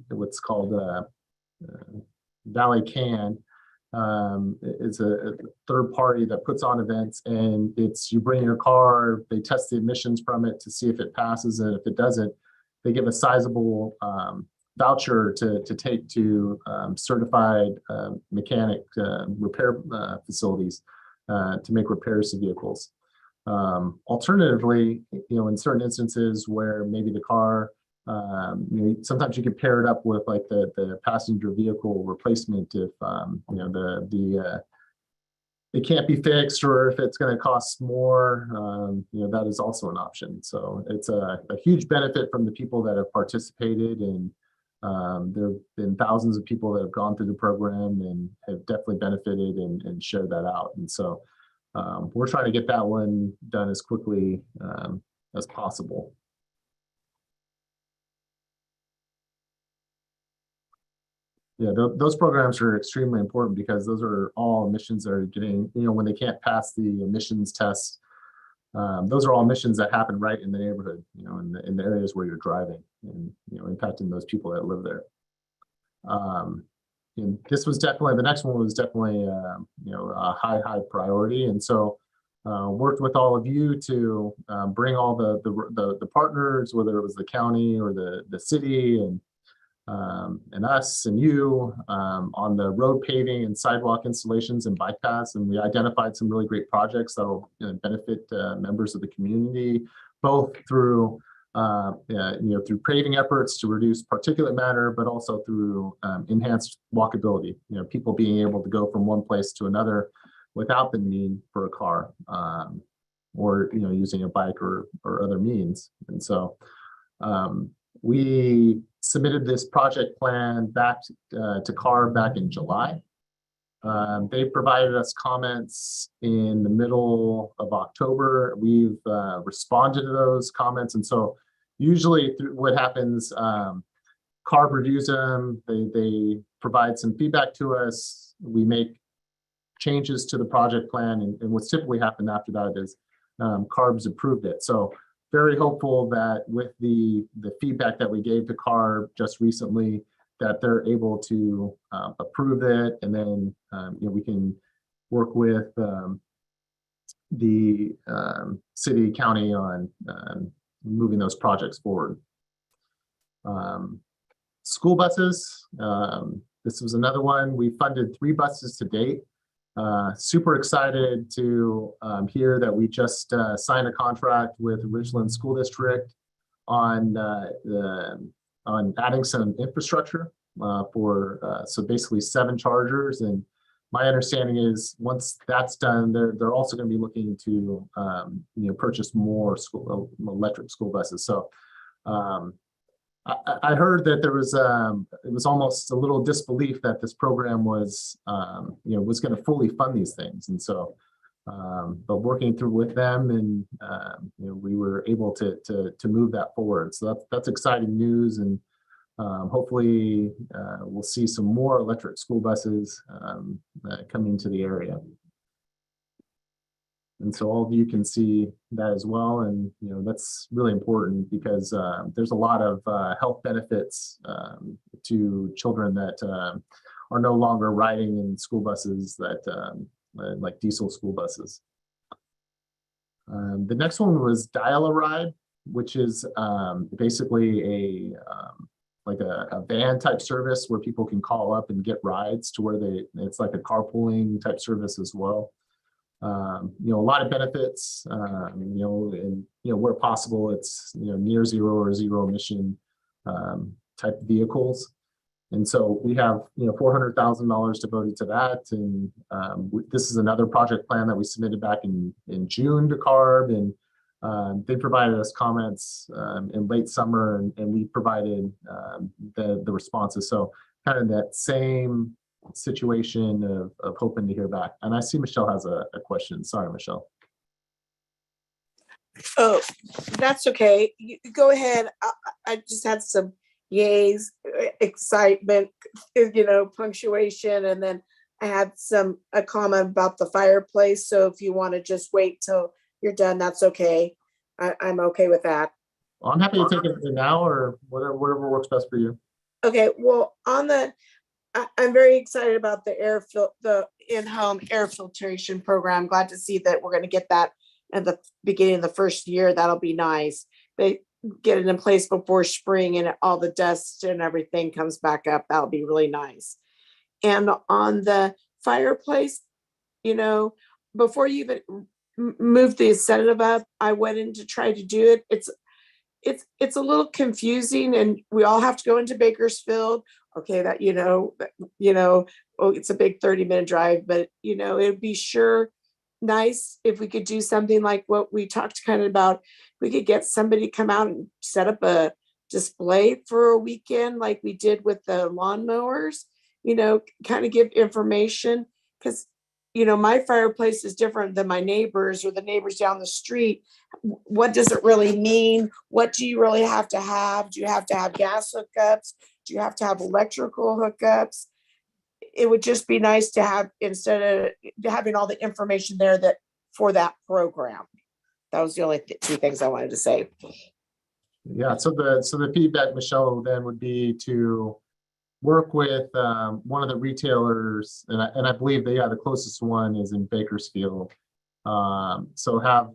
what's called Valley Can. It's a third party that puts on events, and you bring your car, they test the emissions from it to see if it passes, and if it doesn't, they give a sizable voucher to take to certified mechanic repair facilities to make repairs to vehicles. Alternatively, in certain instances where maybe the car, sometimes you can pair it up with like the passenger vehicle replacement if it can't be fixed, or if it's going to cost more, that is also an option. So it's a huge benefit from the people that have participated, and There have been thousands of people that have gone through the program and have definitely benefited and shared that out. And so we're trying to get that one done as quickly as possible. Yeah, those programs are extremely important because those are all missions that are getting, when they can't pass the emissions tests, those are all missions that happen right in the neighborhood, in the areas where you're driving and, impacting those people that live there. And this was definitely, the next one was definitely, a high priority. And so worked with all of you to bring all the partners, whether it was the county or the city and us and you on the road paving and sidewalk installations and bike paths. And we identified some really great projects that will benefit members of the community, both through through paving efforts to reduce particulate matter, but also through enhanced walkability. People being able to go from one place to another without the need for a car, or using a bike or other means. And so we submitted this project plan back to CARB back in July. They provided us comments in the middle of October. We've responded to those comments. And so usually what happens, CARB reviews them, they provide some feedback to us, we make changes to the project plan, and what's typically happened after that is CARB's approved it. So very hopeful that with the feedback that we gave to CARB just recently, that they're able to approve it, and then we can work with the city, county on moving those projects forward. School buses, this was another one. We funded 3 buses to date. Super excited to hear that we just signed a contract with Ridgeland School District on adding some infrastructure for so basically 7 chargers. And my understanding is once that's done, they're also going to be looking to purchase more electric school buses. So I heard that there was it was almost a little disbelief that this program was was going to fully fund these things. And so but working through with them, and we were able to move that forward. So that's exciting news, and hopefully we'll see some more electric school buses coming to the area. And so all of you can see that as well. And, that's really important because there's a lot of health benefits to children that are no longer riding in school buses that like diesel school buses. The next one was Dial-A-Ride, which is basically a van type service where people can call up and get rides to where it's like a carpooling type service as well. A lot of benefits, and where possible, it's near zero or zero emission type vehicles. And so we have $400,000 devoted to that. And this is another project plan that we submitted back in June to CARB, and they provided us comments in late summer, and we provided the responses. So kind of that same situation of hoping to hear back. And I see Michelle has a question. Sorry, Michelle. Oh, that's okay. You go ahead. I just had some yays, excitement, punctuation, and then I had a comment about the fireplace. So if you want to just wait till you're done, that's okay. I'm okay with that. Well, I'm happy to take it now or whatever works best for you. Okay. Well, I'm very excited about the in-home air filtration program. I'm glad to see that we're going to get that at the beginning of the first year. That'll be nice. They get it in place before spring and all the dust and everything comes back up. That'll be really nice. And on the fireplace, before you even move the sedative up, I went in to try to do it. It's a little confusing, and we all have to go into Bakersfield. Okay, that it's a big 30-minute drive, but it'd be nice if we could do something like what we talked kind of about. We could get somebody to come out and set up a display for a weekend like we did with the lawnmowers, you know, kind of give information, because, you know, my fireplace is different than my neighbors or the neighbors down the street. What does it really mean? What do you really have to have? Do you have to have gas hookups? Do you have to have electrical hookups? It would just be nice to have, instead of having all the information there that for that program. That was the only two things I wanted to say. Yeah, so the feedback, Michelle, then would be to work with one of the retailers, and I believe the closest one is in Bakersfield. So have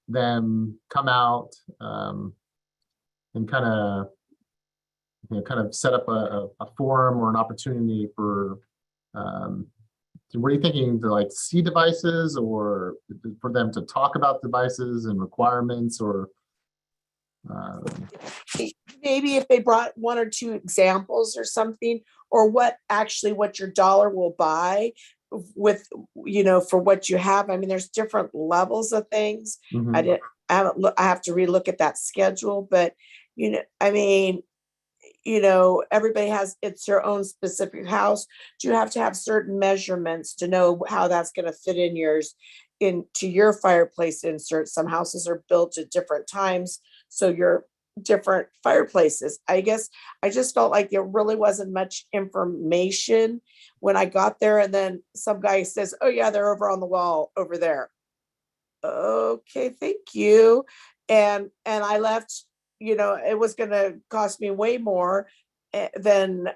them come out and kind of set up a forum or an opportunity for what are you thinking, to like see devices, or for them to talk about devices and requirements, or maybe if they brought one or two examples or something, or what your dollar will buy with, you know, for what you have. I mean, there's different levels of things. Mhm. I have to relook at that schedule, but, you know, I mean, you know, everybody has it's their own specific house. Do you have to have certain measurements to know how that's going to fit in into your fireplace insert? Some houses are built at different times, so your different fireplaces. I guess I just felt like there really wasn't much information when I got there, and then some guy says, "Oh yeah, they're over on the wall over there." Okay, thank you. And I left, you know, it was going to cost me way more than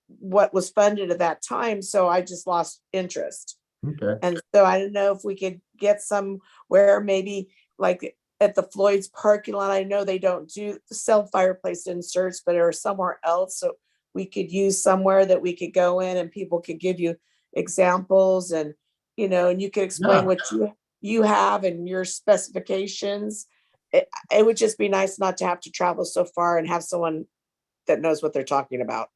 what was funded at that time. So I just lost interest. Okay. And so I don't know if we could get somewhere, maybe like at the Floyd's parking lot. I know they don't sell fireplace inserts, but or somewhere else. So we could use somewhere that we could go in and people could give you examples, and, you know, and you could explain what you have and your specifications. It would just be nice not to have to travel so far and have someone that knows what they're talking about.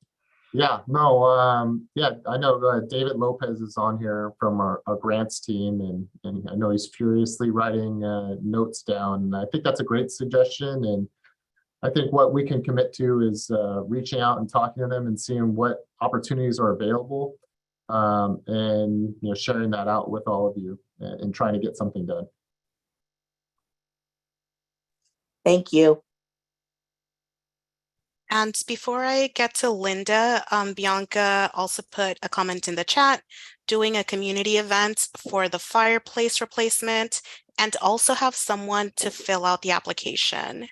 Yeah, no, yeah, I know David Lopez is on here from our grants team, and I know he's furiously writing notes down. And I think that's a great suggestion. And I think what we can commit to is reaching out and talking to them and seeing what opportunities are available, and, you know, sharing that out with all of you and trying to get something done. Thank you. And before I get to Linda, Bianca also put a comment in the chat, doing a community event for the fireplace replacement, and also have someone to fill out the application.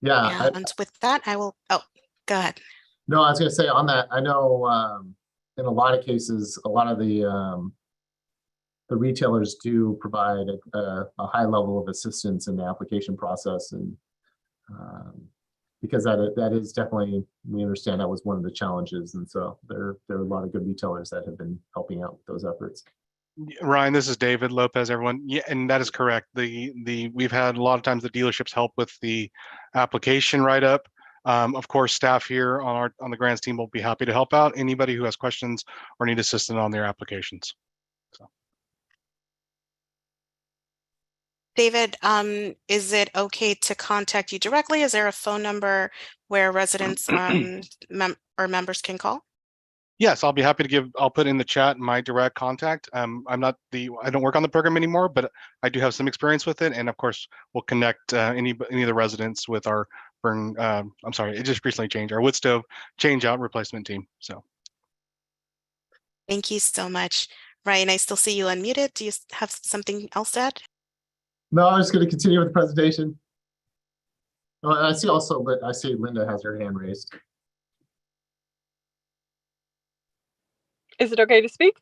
Yeah. And with that, I will, oh, go ahead. No, I was going to say on that, I know in a lot of cases, a lot of the retailers do provide a high level of assistance in the application process, and because that is definitely, we understand that was one of the challenges, and so there are a lot of good retailers that have been helping out with those efforts. Ryan, this is David Lopez, everyone. Yeah, and that is correct. We've had a lot of times the dealerships help with the application write-up. Of course, staff here on the grants team will be happy to help out anybody who has questions or need assistance on their applications. So. David, is it okay to contact you directly? Is there a phone number where residents or members can call? Yes, I'll be happy to I'll put in the chat my direct contact. I don't work on the program anymore, but I do have some experience with it. And of course, we'll connect any of the residents with our it just recently changed, our wood stove change out replacement team. So. Thank you so much. Ryan, I still see you unmuted. Do you have something else to add? No, I'm just going to continue with the presentation. Oh, I see also, but I see Linda has her hand raised. Is it okay to speak?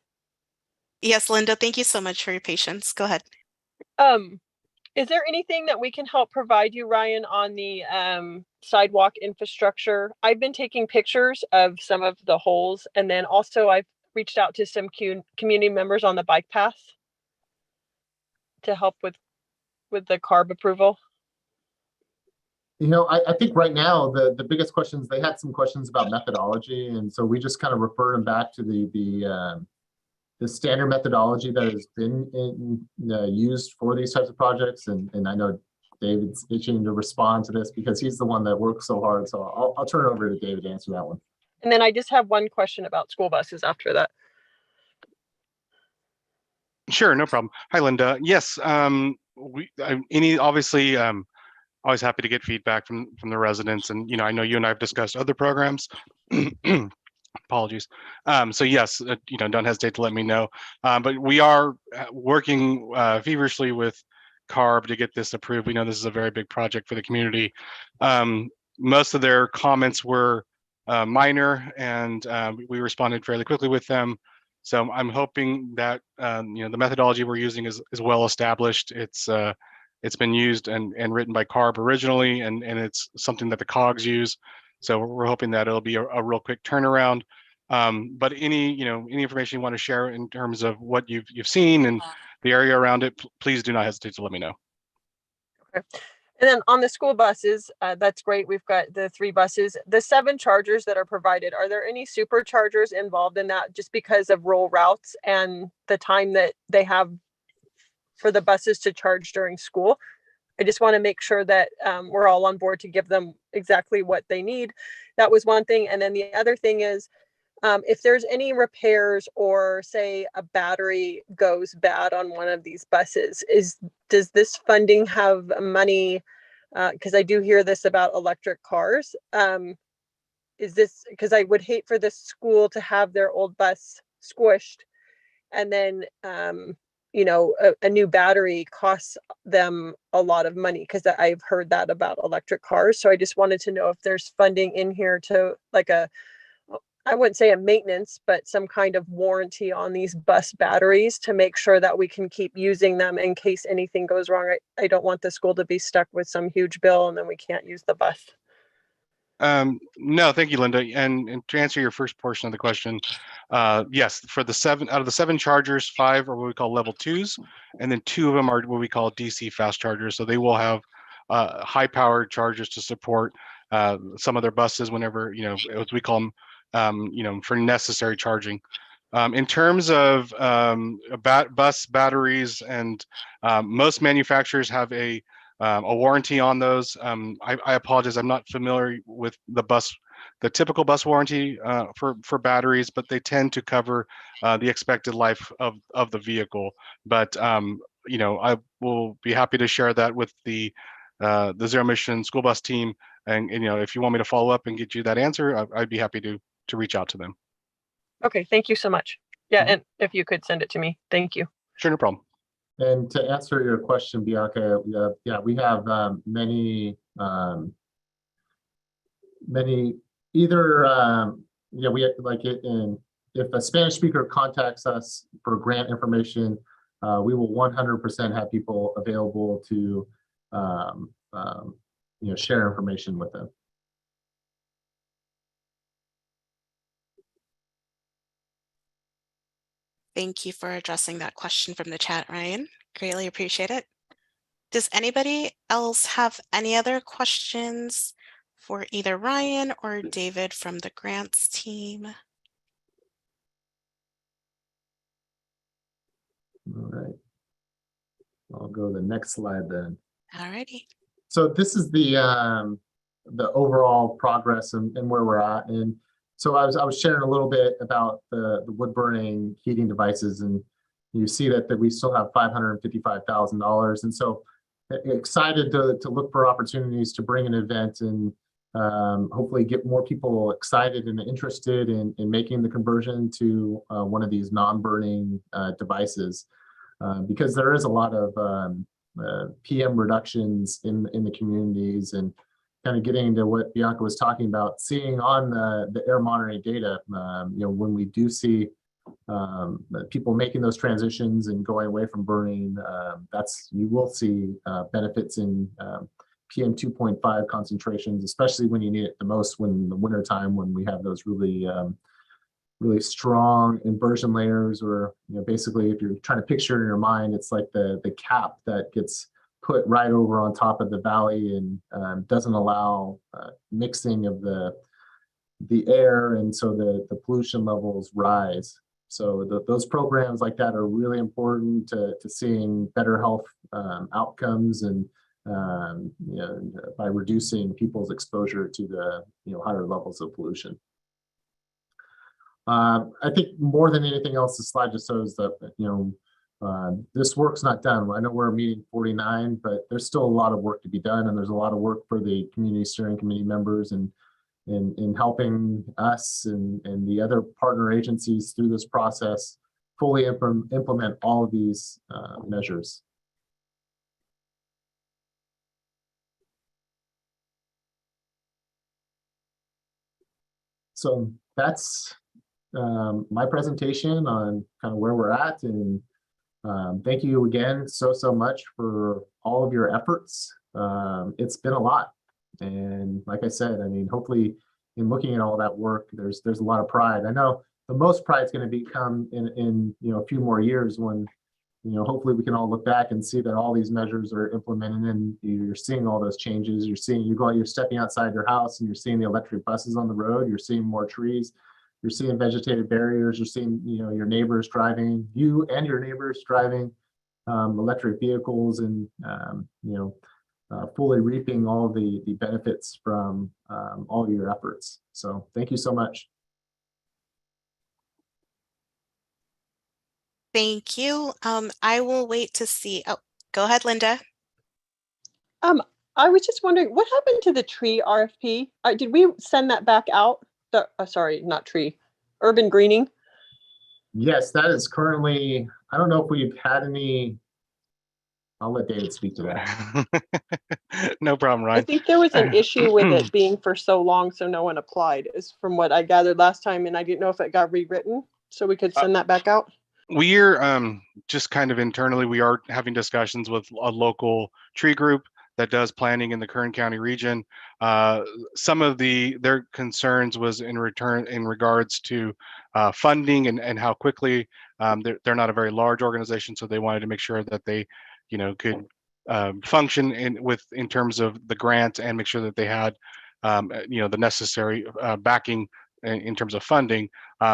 Yes, Linda, thank you so much for your patience. Go ahead. Is there anything that we can help provide you, Ryan, on the sidewalk infrastructure? I've been taking pictures of some of the holes, and then also I've reached out to some community members on the bike path to help with the CARB approval. You know, I think right now the biggest questions, they had some questions about methodology, and so we just kind of refer them back to the standard methodology that has been used for these types of projects. And I know David's itching to respond to this because he's the one that works so hard. So I'll turn it over to David to answer that one. And then I just have one question about school buses after that. Sure, no problem. Hi, Linda. Yes, obviously, always happy to get feedback from the residents, and I know you and I have discussed other programs. Apologies. So yes, don't hesitate to let me know. But we are working feverishly with CARB to get this approved. We know this is a very big project for the community. Most of their comments were minor, and we responded fairly quickly with them. So I'm hoping that the methodology we're using is well established. It's been used and written by CARB originally, and it's something that the COGS use. So we're hoping that it'll be a real quick turnaround. But any information you want to share in terms of what you've seen and the area around it, please do not hesitate to let me know. Okay. And then on the school buses, that's great. We've got the 3 buses, the 7 chargers that are provided. Are there any superchargers involved in that just because of rural routes and the time that they have for the buses to charge during school? I just want to make sure that we're all on board to give them exactly what they need. That was one thing. And then the other thing is, if there's any repairs or say a battery goes bad on one of these buses, does this funding have money? Because I do hear this about electric cars. Is this, because I would hate for the school to have their old bus squished and then a new battery costs them a lot of money, because I've heard that about electric cars. So I just wanted to know if there's funding in here to I wouldn't say a maintenance, but some kind of warranty on these bus batteries to make sure that we can keep using them in case anything goes wrong. I don't want the school to be stuck with some huge bill and then we can't use the bus. No, thank you, Linda. And to answer your first portion of the question, yes, for the 7 out of the 7 chargers, 5 are what we call level 2s, and then 2 of them are what we call DC fast chargers. So they will have high-powered chargers to support some of their buses whenever, as we call them, for necessary charging. In terms of bus batteries, and most manufacturers have a warranty on those. I apologize, I'm not familiar with the typical bus warranty for batteries, but they tend to cover the expected life of the vehicle. But I will be happy to share that with the zero emission school bus team. And if you want me to follow up and get you that answer, I'd be happy to reach out to them. Okay, thank you so much. Yeah, and if you could send it to me, thank you. Sure, no problem. And to answer your question, Bianca, we have many either we like it in, if a Spanish speaker contacts us for grant information, we will 100% have people available to share information with them. Thank you for addressing that question from the chat, Ryan. Greatly appreciate it. Does anybody else have any other questions for either Ryan or David from the grants team? All right. I'll go to the next slide then. All righty. So this is the overall progress and where we're at. And so I was sharing a little bit about the wood burning heating devices, and you see that we still have $555,000. And so excited to look for opportunities to bring an event and hopefully get more people excited and interested in making the conversion to one of these non-burning devices, because there is a lot of PM reductions in the communities, and kind of getting into what Bianca was talking about, seeing on the air monitoring data, when we do see people making those transitions and going away from burning, you will see benefits in PM 2.5 concentrations, especially when you need it the most, when in the winter time, when we have those really strong inversion layers, or basically, if you're trying to picture it in your mind, it's like the cap that gets put right over on top of the valley and doesn't allow mixing of the air, and so the pollution levels rise. So those programs like that are really important to seeing better health outcomes and by reducing people's exposure to the higher levels of pollution. I think more than anything else, the slide just shows that this work's not done. I know we're meeting 49, but there's still a lot of work to be done, and there's a lot of work for the community steering committee members and in helping us and the other partner agencies through this process fully implement all of these measures. So that's my presentation on kind of where we're at, and thank you again so much for all of your efforts. It's been a lot, and like I said, I mean, hopefully in looking at all that work, there's a lot of pride. I know the most pride is going to become in a few more years when hopefully we can all look back and see that all these measures are implemented and you're seeing all those changes. You're stepping outside your house and you're seeing the electric buses on the road. You're seeing more trees. You're seeing vegetated barriers. You're seeing your neighbors driving, you and your neighbors driving electric vehicles, and fully reaping all the benefits from all your efforts. So thank you so much. Thank you. I will wait to see. Oh, go ahead, Linda. I was just wondering, what happened to the tree RFP? Did we send that back out? Sorry, not tree, urban greening. Yes, that is currently, I don't know if we've had any. I'll let David speak to that. No problem, Ryan. I think there was an issue with it being for so long, so no one applied, is from what I gathered last time, and I didn't know if it got rewritten, so we could send that back out. We're just kind of internally, we are having discussions with a local tree group that does planning in the Kern County region. Some of their concerns was in regards to funding and how quickly. They're not a very large organization, so they wanted to make sure that they could function in terms of the grant and make sure that they had the necessary backing in terms of funding.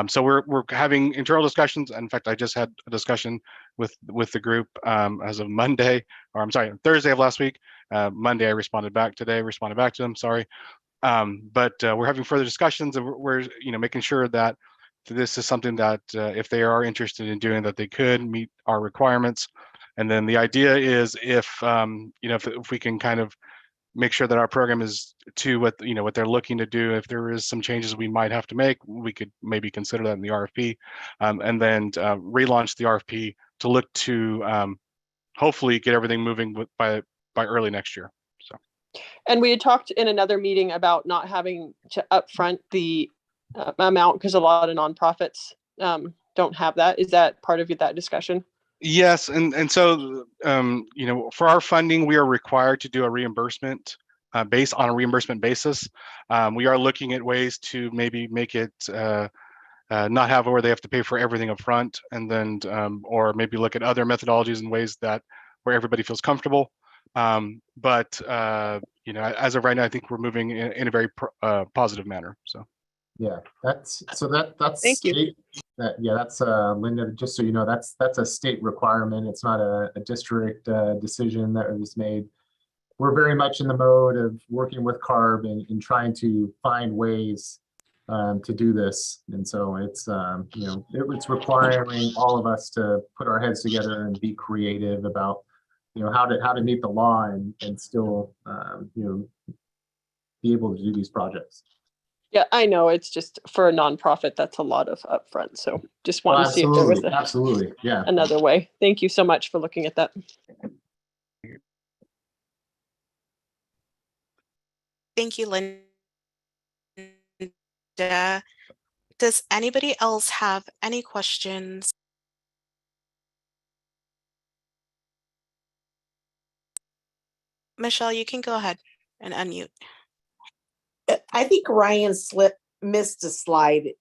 So we're having internal discussions. In fact, I just had a discussion with the group as of Monday, or I'm sorry, Thursday of last week. Monday I responded back to them, sorry. But we're having further discussions, and we're making sure that this is something that if they are interested in doing, that they could meet our requirements. And then the idea is if we can kind of make sure that our program is to what they're looking to do. If there is some changes we might have to make, we could maybe consider that in the RFP, and then relaunch the RFP to look to hopefully get everything moving by early next year. So, and we had talked in another meeting about not having to upfront the amount because a lot of nonprofits don't have that. Is that part of that discussion? Yes, and so for our funding, we are required to do a reimbursement based on a reimbursement basis. We are looking at ways to maybe make it not have where they have to pay for everything up front, and then or maybe look at other methodologies and ways that where everybody feels comfortable. But as of right now, I think we're moving in a very positive manner. So. Yeah, that's thank you. That's Linda, just so you know, that's a state requirement. It's not a district decision that was made. We're very much in the mode of working with CARB and trying to find ways to do this. And so it's it's requiring all of us to put our heads together and be creative about how to meet the law and still be able to do these projects. Yeah, I know. It's just for a nonprofit, that's a lot of upfront. So just want to see if there was another way. Thank you so much for looking at that. Thank you, Linda. Does anybody else have any questions? Michelle, you can go ahead and unmute. I think Ryan missed a slide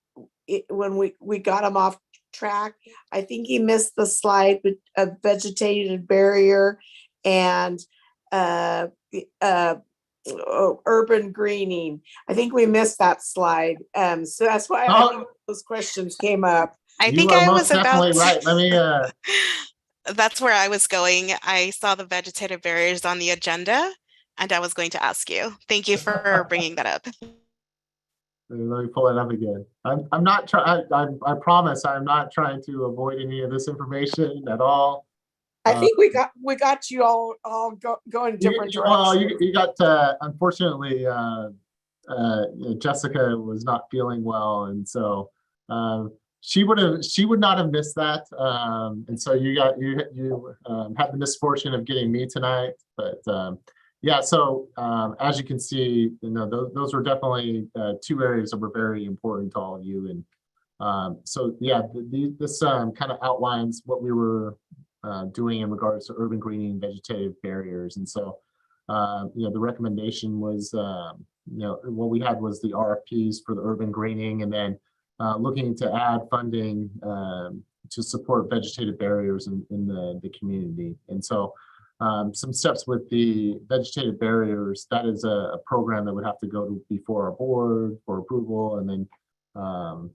when we got him off track. I think he missed the slide of vegetated barrier and urban greening. I think we missed that slide. So that's why those questions came up. I think I was about right. Let me that's where I was going. I saw the vegetative barriers on the agenda, and I was going to ask you. Thank you for bringing that up. Let me pull it up again. I'm not trying. I promise I'm not trying to avoid any of this information at all. I think we got you all going different directions. You got unfortunately Jessica was not feeling well, and so she would not have missed that. And so you had the misfortune of getting me tonight, but yeah. So as you can see, those were definitely two areas that were very important to all of you, and so yeah, this kind of outlines what we were doing in regards to urban greening, vegetative barriers. And so, the recommendation was, what we had was the RFPs for the urban greening, and then looking to add funding to support vegetative barriers in the community. And so some steps with the vegetative barriers, that is a program that would have to go before our board for approval. And then, I'm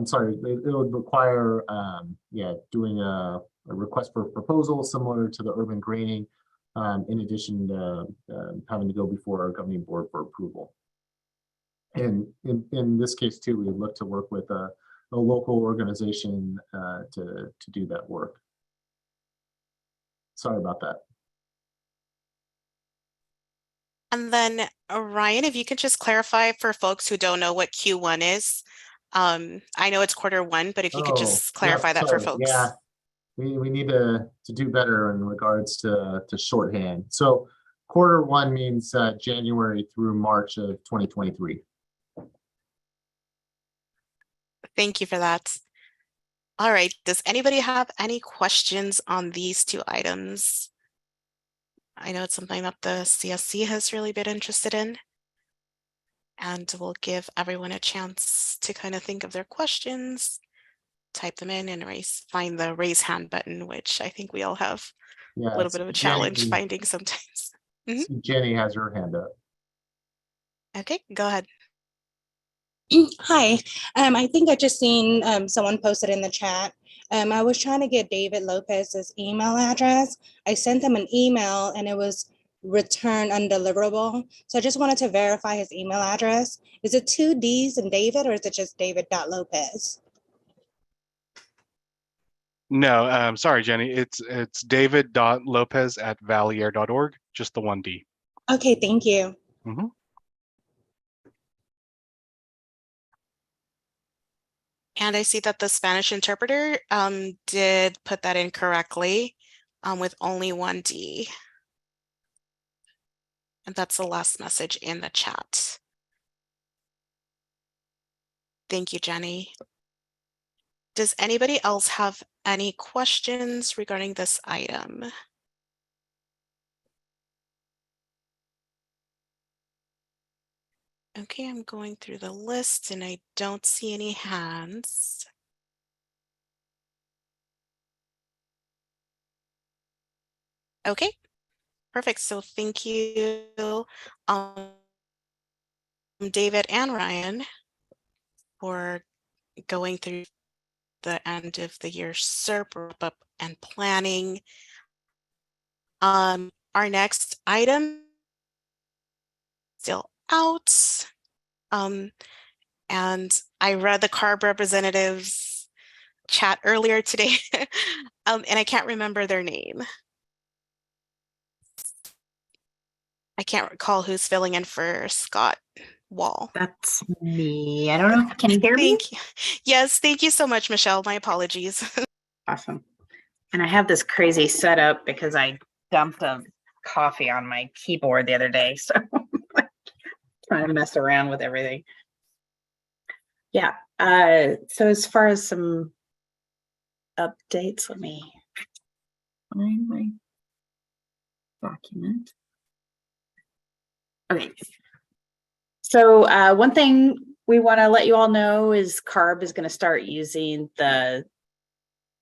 sorry, it would require, doing a request for proposal similar to the urban greening, in addition to having to go before our governing board for approval. And in this case too, we would look to work with a local organization to do that work. Sorry about that. And then Ryan, if you could just clarify for folks who don't know what Q1 is. I know it's Q1, but if you could just clarify that for folks. Yeah. We need to do better in regards to shorthand. So Q1 means January through March of 2023. Thank you for that. All right. Does anybody have any questions on these two items? I know it's something that the CSC has really been interested in. And we'll give everyone a chance to kind of think of their questions, type them in, and find the raise hand button, which I think we all have a little bit of a challenge finding sometimes. Jenny has her hand up. Okay, go ahead. Hi, I think I just seen someone posted in the chat. I was trying to get David Lopez's email address. I sent him an email and it was return undeliverable. So I just wanted to verify his email address. Is it 2 D's in David, or is it just david.lopez? No, sorry, Jenny. It's david.lopez@valier.org, just the 1 D. Okay, thank you. Mm-hmm. And I see that the Spanish interpreter did put that in correctly with only 1 D. And that's the last message in the chat. Thank you, Jenny. Does anybody else have any questions regarding this item? Okay, I'm going through the list and I don't see any hands. Okay, perfect. So thank you, David and Ryan, for going through the end of the year SERP wrap-up and planning. Our next item still out. And I read the CARB representatives chat earlier today, and I can't remember their name. I can't recall who's filling in for Scott Wall. That's me. I don't know. Can you hear me? Thank you. Yes, thank you so much, Michelle. My apologies. Awesome. And I have this crazy setup because I dumped a coffee on my keyboard the other day. So I'm trying to mess around with everything. Yeah. So as far as some updates, let me find my document. Okay. So one thing we want to let you all know is CARB is going to start using the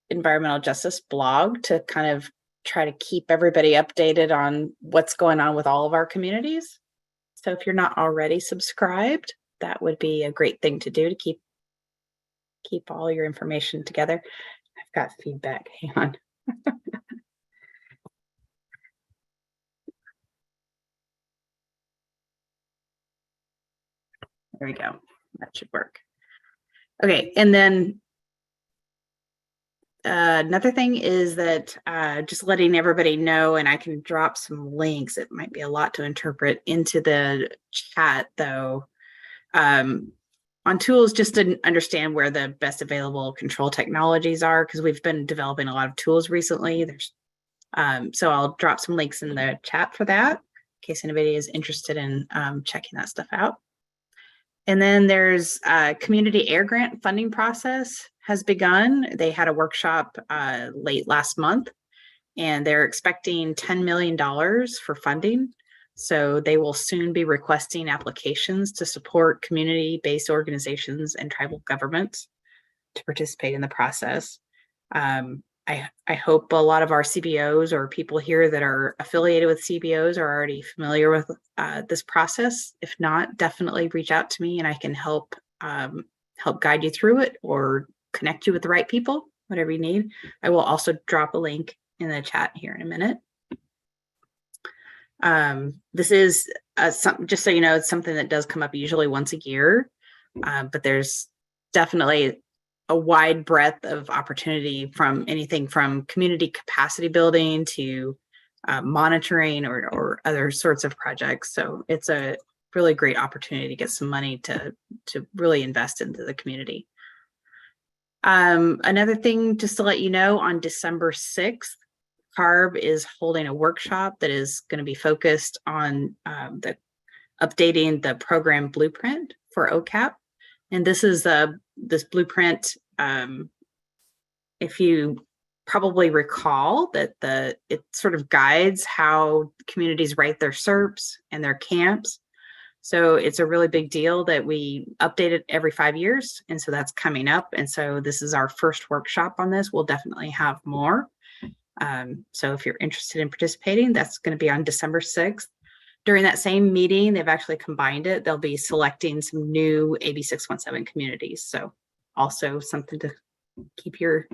environmental justice blog to kind of try to keep everybody updated on what's going on with all of our communities. So if you're not already subscribed, that would be a great thing to do to keep all your information together. I've got feedback. Hang on. There we go. That should work. Okay, and then another thing is that just letting everybody know, and I can drop some links. It might be a lot to interpret into the chat though. On tools, just to understand where the best available control technologies are, because we've been developing a lot of tools recently. There's so I'll drop some links in the chat for that, in case anybody is interested in checking that stuff out. And then there's community air grant funding process has begun. They had a workshop late last month, and they're expecting $10 million for funding. So they will soon be requesting applications to support community-based organizations and tribal governments to participate in the process. I hope a lot of our CBOs or people here that are affiliated with CBOs are already familiar with this process. If not, definitely reach out to me and I can help guide you through it or connect you with the right people, whatever you need. I will also drop a link in the chat here in a minute. This is just so you know, it's something that does come up usually once a year, but there's definitely a wide breadth of opportunity from anything from community capacity building to monitoring or other sorts of projects. So it's a really great opportunity to get some money to really invest into the community. Another thing, just to let you know, on December 6th, CARB is holding a workshop that is going to be focused on updating the program blueprint for OCAP. And this is this blueprint. If you probably recall that it sort of guides how communities write their SERPs and their camps. So it's a really big deal that we update it every 5 years. And so that's coming up. And so this is our first workshop on this. We'll definitely have more. So if you're interested in participating, that's going to be on December 6th. During that same meeting, they've actually combined it. They'll be selecting some new AB617 communities. So also something to keep your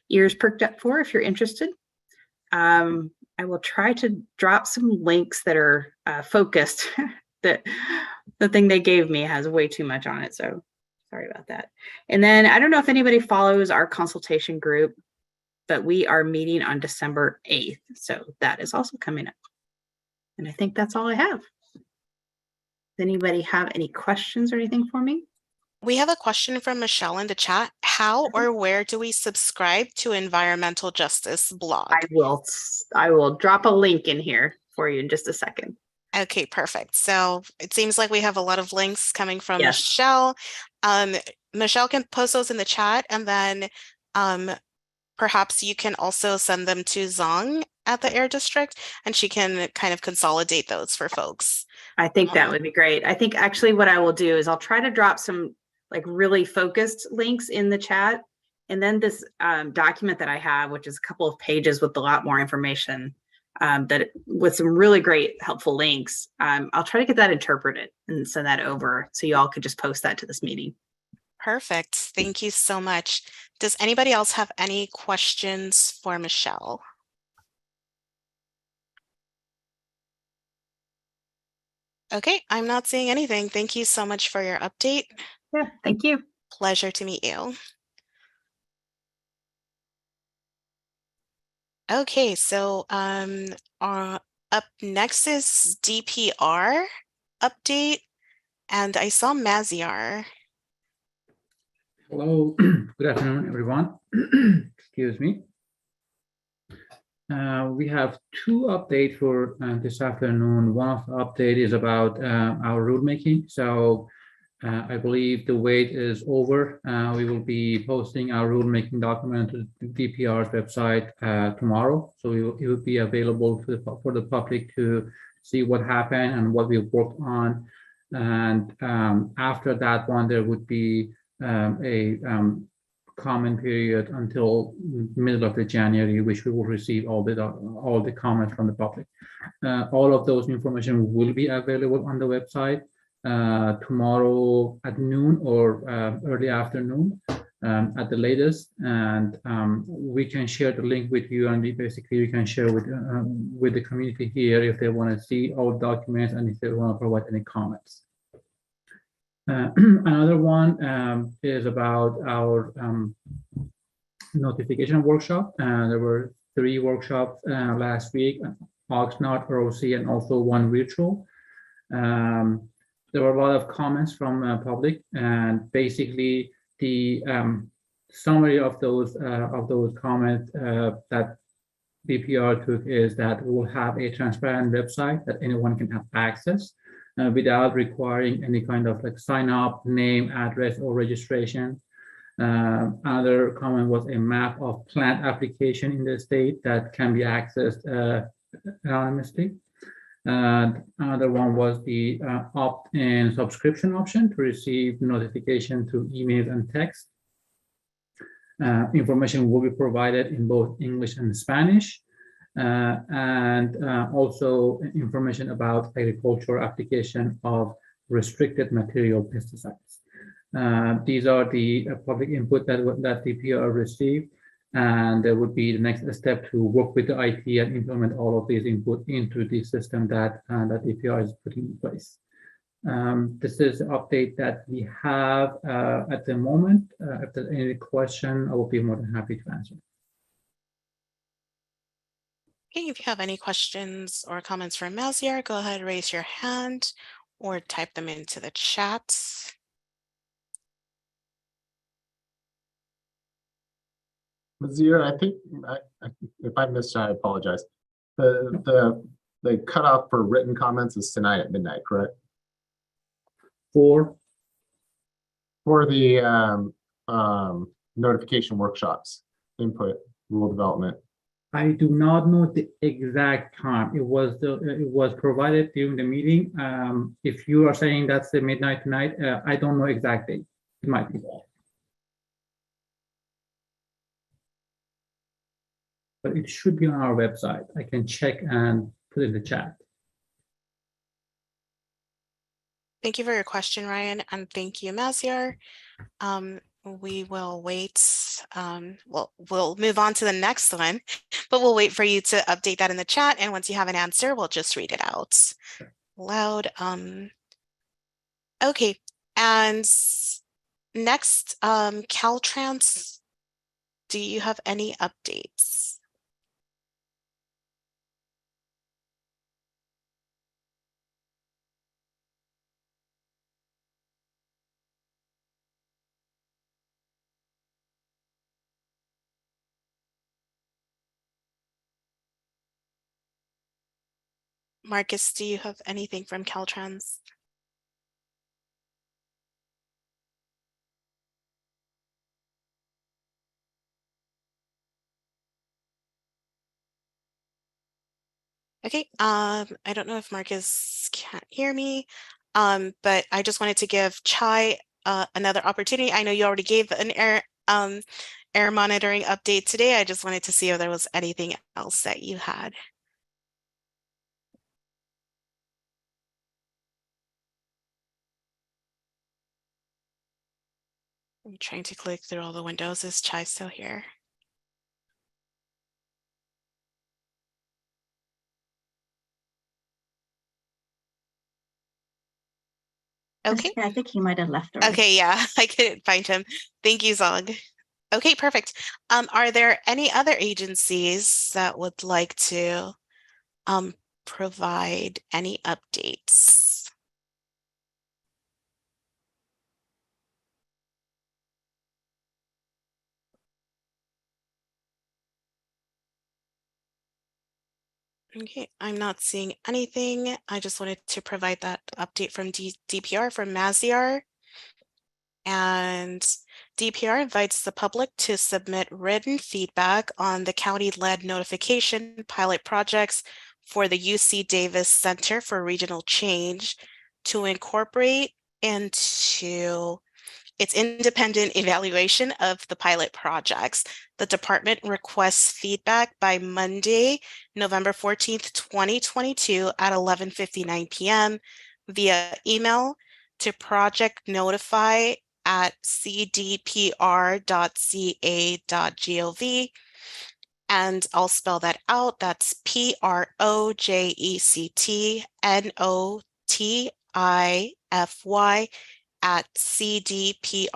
ears perked up for if you're interested. I will try to drop some links that are focused. That the thing they gave me has way too much on it. So sorry about that. And then I don't know if anybody follows our consultation group, but we are meeting on December 8th. So that is also coming up. And I think that's all I have. Does anybody have any questions or anything for me? We have a question from Michelle in the chat. How or where do we subscribe to Environmental Justice blog? I will drop a link in here for you in just a second. Okay, perfect. So it seems like we have a lot of links coming from Yes. Michelle. Michelle can post those in the chat, and then perhaps you can also send them to Zong at the Air District, and she can kind of consolidate those for folks. I think that would be great. I think actually what I will do is I'll try to drop some like really focused links in the chat. And then this document that I have, which is a couple of pages with a lot more information, with some really great helpful links. I'll try to get that interpreted and send that over so you all could just post that to this meeting. Perfect. Thank you so much. Does anybody else have any questions for Michelle? Okay, I'm not seeing anything. Thank you so much for your update. Yeah, thank you. Pleasure to meet you. Okay, so up next is DPR update, and I saw Maziar. Hello, good afternoon, everyone. Excuse me. We have two updates for this afternoon. One of the update is about our rulemaking. So I believe the wait is over. We will be posting our rulemaking document to the DPR's website tomorrow. So it will be available for the public to see what happened and what we've worked on. And after that one, there would be a comment period until middle of the January, which we will receive all the comments from the public. All of those information will be available on the website tomorrow at noon or early afternoon at the latest, and we can share the link with you, and we can share with the community here if they want to see all documents and if they want to provide any comments. Another one is about our notification workshop. There were 3 workshops last week, Oxnard, ROC, and also one virtual. There were a lot of comments from public, and basically the summary of those comments that DPR took is that we will have a transparent website that anyone can have access without requiring any kind of like sign up, name, address, or registration. Another comment was a map of plant application in the state that can be accessed anonymously. Another one was the opt-in subscription option to receive notification through email and text. Information will be provided in both English and Spanish, and also information about agricultural application of restricted material pesticides. These are the public input that DPR received, and there would be the next step to work with the IT and implement all of these input into the system that DPR is putting in place. This is an update that we have at the moment. If there's any question, I will be more than happy to answer. Okay, if you have any questions or comments for Maziar, go ahead, raise your hand or type them into the chat. Maziar, I think if I missed, I apologize. The cutoff for written comments is tonight at midnight, correct? For the notification workshops, input, rule development. I do not know the exact time. It was provided during the meeting. If you are saying that's the midnight tonight, I don't know exact date. It might be that. But it should be on our website. I can check and put it in the chat. Thank you for your question, Ryan, and thank you, Maziar. We will wait. We'll move on to the next one, but we'll wait for you to update that in the chat. And once you have an answer, we'll just read it out loud. Okay, and next, Caltrans, do you have any updates? Marcus, do you have anything from Caltrans? Okay, I don't know if Marcus can't hear me, but I just wanted to give Chai another opportunity. I know you already gave an air monitoring update today. I just wanted to see if there was anything else that you had. I'm trying to click through all the windows. Is Chai still here? Okay. I think he might have left already. Okay, yeah, I couldn't find him. Thank you, Zong. Okay, perfect. Are there any other agencies that would like to provide any updates? Okay, I'm not seeing anything. I just wanted to provide that update from DPR from Maziar. And DPR invites the public to submit written feedback on the county-led notification pilot projects for the UC Davis Center for Regional Change to incorporate into its independent evaluation of the pilot projects. The department requests feedback by Monday, November 14th, 2022 at 11:59 p.m. via email to projectnotify@cdpr.ca.gov. And I'll spell that out. That's projectnotify dpr.ca.gov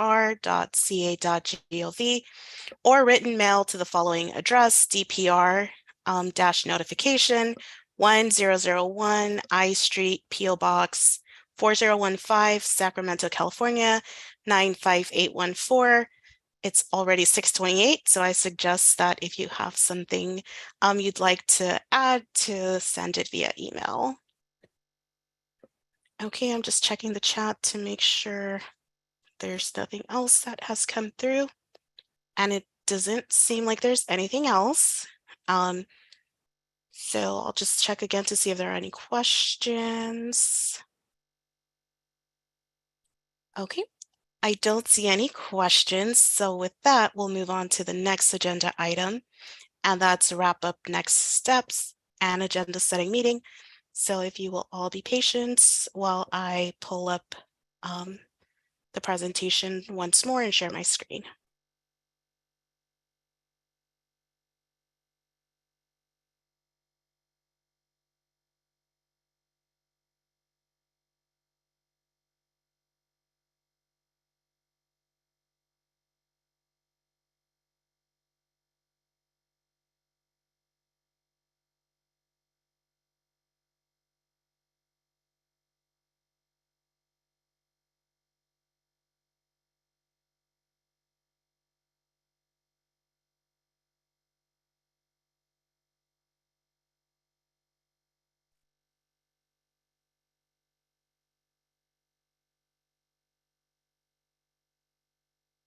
or written mail to the following address, DPR notification 1001 I Street, P.O. Box 4015, Sacramento, California 95814. It's already 6:28, so I suggest that if you have something you'd like to add, to send it via email. Okay, I'm just checking the chat to make sure there's nothing else that has come through. And it doesn't seem like there's anything else. So I'll just check again to see if there are any questions. Okay, I don't see any questions. So with that, we'll move on to the next agenda item, and that's wrap up next steps and agenda setting meeting. So if you will all be patient while I pull up the presentation once more and share my screen.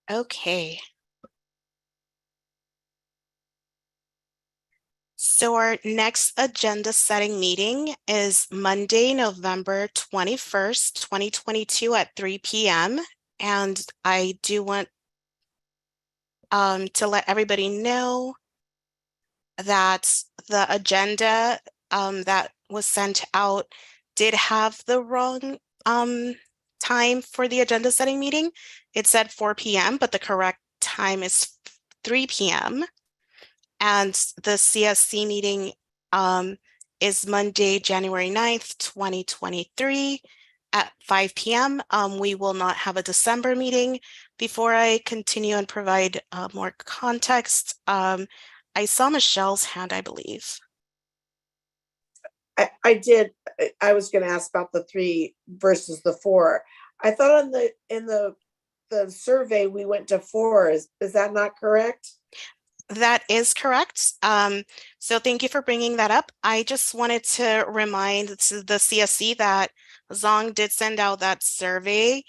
Okay. So our next agenda setting meeting is Monday, November 21st, 2022 at 3 p.m. And I do want to let everybody know that the agenda that was sent out did have the wrong time for the agenda setting meeting. It said 4 p.m., but the correct time is 3 p.m. And the CSC meeting is Monday, January 9th, 2023 at 5 p.m. We will not have a December meeting. Before I continue and provide more context, I saw Michelle's hand, I believe. I did. I was going to ask about the 3 versus the 4. I thought in the survey we went to 4. Is that not correct? That is correct. So thank you for bringing that up. I just wanted to remind the CSC that Zong did send out that survey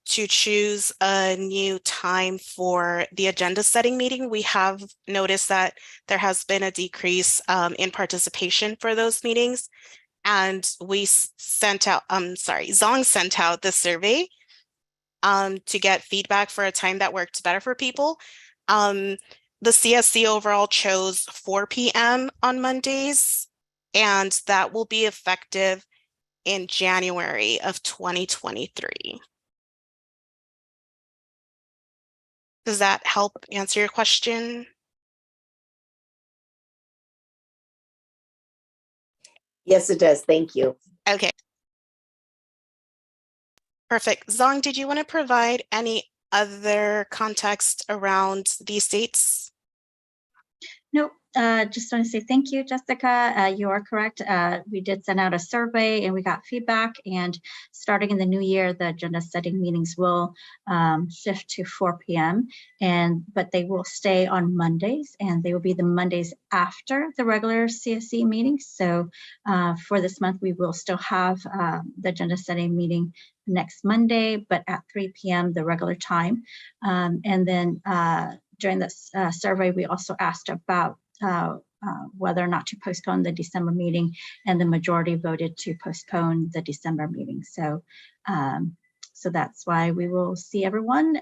to choose a new time for the agenda setting meeting. We have noticed that there has been a decrease in participation for those meetings. And we sent out, Zong sent out the survey to get feedback for a time that worked better for people. The CSC overall chose 4 p.m. on Mondays, and that will be effective in January of 2023. Does that help answer your question? Yes, it does. Thank you. Okay. Perfect. Zong, did you want to provide any other context around these dates? Nope. Just want to say thank you, Jessica. You are correct. We did send out a survey and we got feedback. And starting in the new year, the agenda setting meetings will shift to 4 p.m. But they will stay on Mondays, and they will be the Mondays after the regular CSC meetings. So for this month, we will still have the agenda setting meeting next Monday, but at 3 p.m. the regular time. And then during this survey, we also asked about whether or not to postpone the December meeting, and the majority voted to postpone the December meeting. So, so that's why we will see everyone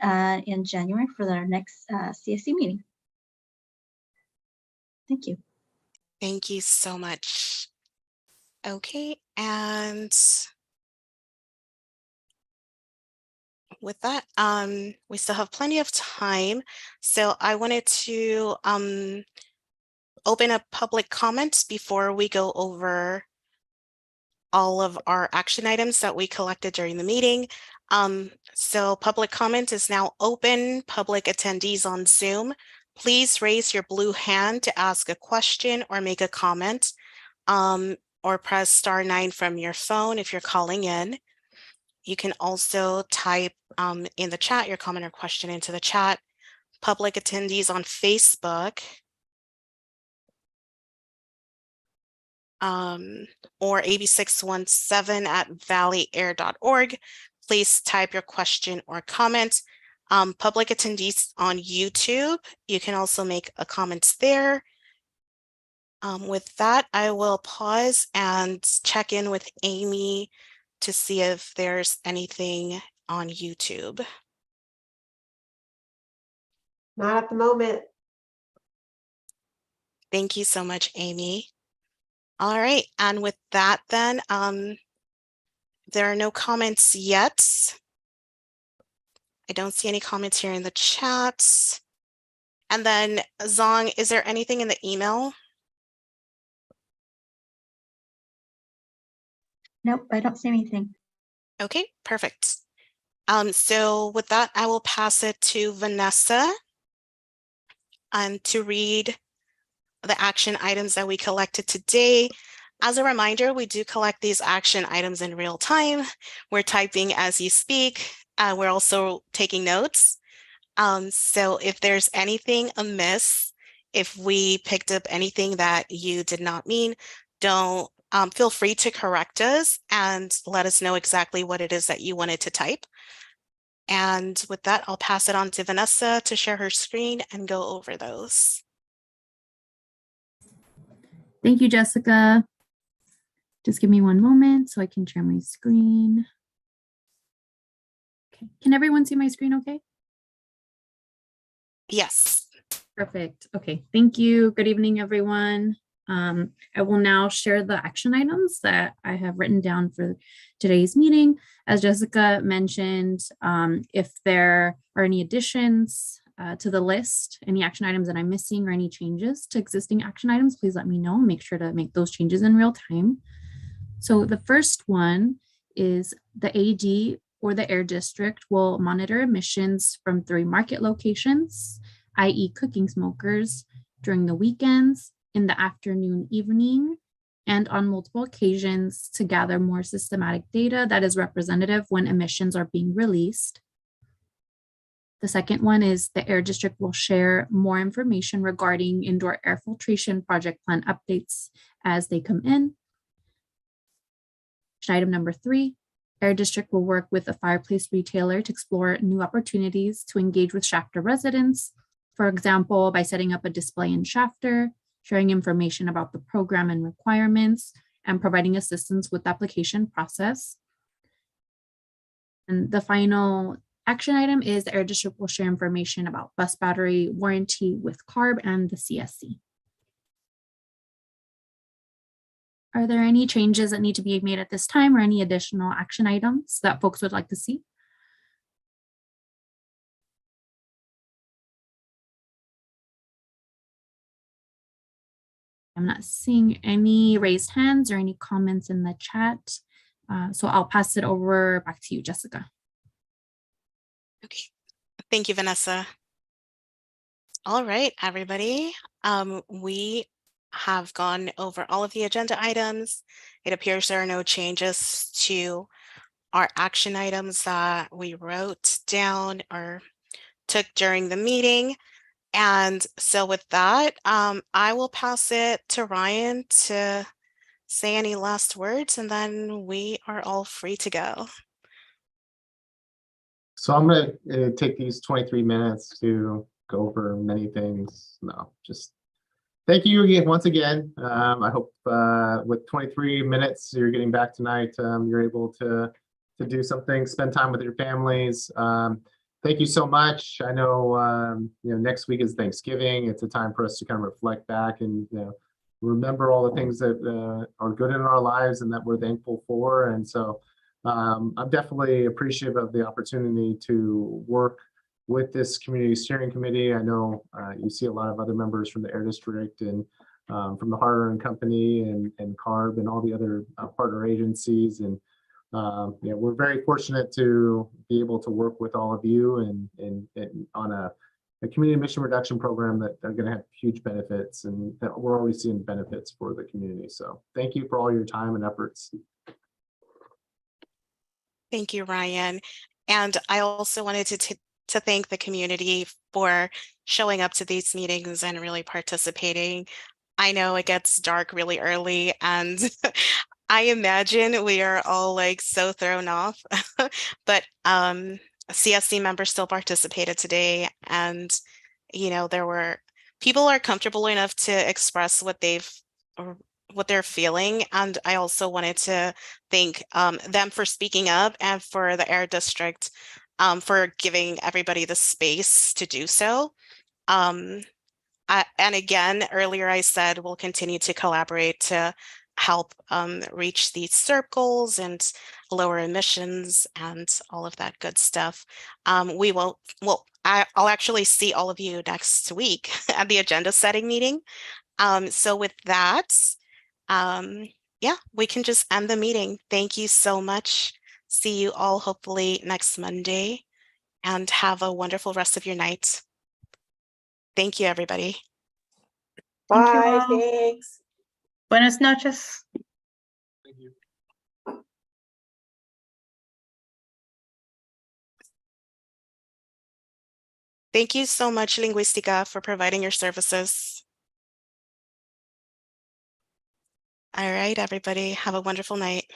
in January for their next CSC meeting. Thank you. Thank you so much. Okay, and with that, we still have plenty of time. So I wanted to open up public comments before we go over all of our action items that we collected during the meeting. So public comment is now open. Public attendees on Zoom, please raise your blue hand to ask a question or make a comment, or press *9 from your phone if you're calling in. You can also type in the chat your comment or question into the chat. Public attendees on Facebook or AB617 at valleyair.org. Please type your question or comment. Public attendees on YouTube, you can also make a comment there. With that, I will pause and check in with Amy to see if there's anything on YouTube. Not at the moment. Thank you so much, Amy. All right, and with that then, there are no comments yet. I don't see any comments here in the chat. And then Zong, is there anything in the email? Nope, I don't see anything. Okay, perfect. So with that, I will pass it to Vanessa to read the action items that we collected today. As a reminder, we do collect these action items in real time. We're typing as you speak. We're also taking notes. So if there's anything amiss, if we picked up anything that you did not mean, don't feel free to correct us and let us know exactly what it is that you wanted to type. And with that, I'll pass it on to Vanessa to share her screen and go over those. Thank you, Jessica. Just give me one moment so I can share my screen. Okay, can everyone see my screen okay? Yes. Perfect. Okay, thank you. Good evening, everyone. I will now share the action items that I have written down for today's meeting. As Jessica mentioned, if there are any additions to the list, any action items that I'm missing or any changes to existing action items, please let me know. Make sure to make those changes in real time. So the first one is the AD or the Air District will monitor emissions from 3 market locations, i.e. cooking smokers, during the weekends, in the afternoon, evening, and on multiple occasions to gather more systematic data that is representative when emissions are being released. The second one is the Air District will share more information regarding indoor air filtration project plan updates as they come in. Item number 3, Air District will work with a fireplace retailer to explore new opportunities to engage with Shafter residents, for example, by setting up a display in Shafter, sharing information about the program and requirements, and providing assistance with the application process. And the final action item is the Air District will share information about bus battery warranty with CARB and the CSC. Are there any changes that need to be made at this time or any additional action items that folks would like to see? I'm not seeing any raised hands or any comments in the chat. So I'll pass it over back to you, Jessica. Okay, thank you, Vanessa. All right, everybody. We have gone over all of the agenda items. It appears there are no changes to our action items that we wrote down or took during the meeting. And so with that, I will pass it to Ryan to say any last words, and then we are all free to go. So I'm going to take these 23 minutes to go over many things. No, just thank you again, once again. I hope with 23 minutes you're getting back tonight, you're able to do something, spend time with your families. Thank you so much. I know, next week is Thanksgiving. It's a time for us to kind of reflect back and remember all the things that are good in our lives and that we're thankful for. And so I'm definitely appreciative of the opportunity to work with this community steering committee. I know you see a lot of other members from the Air District and from the Harder and Company and CARB and all the other partner agencies. And we're very fortunate to be able to work with all of you and on a community emission reduction program that are going to have huge benefits, and that we're already seeing benefits for the community. So thank you for all your time and efforts. Thank you, Ryan. And I also wanted to thank the community for showing up to these meetings and really participating. I know it gets dark really early, and I imagine we are all like so thrown off, but CSC members still participated today, and there were people are comfortable enough to express what they're feeling, and I also wanted to thank them for speaking up and for the Air District for giving everybody the space to do so. And again, earlier I said we'll continue to collaborate to help reach these circles and lower emissions and all of that good stuff. I'll actually see all of you next week at the agenda setting meeting. So with that, yeah, we can just end the meeting. Thank you so much. See you all hopefully next Monday, and have a wonderful rest of your night. Thank you, everybody. Bye, thanks. Buenas noches. Thank you. Thank you so much, Linguistica, for providing your services. All right, everybody, have a wonderful night.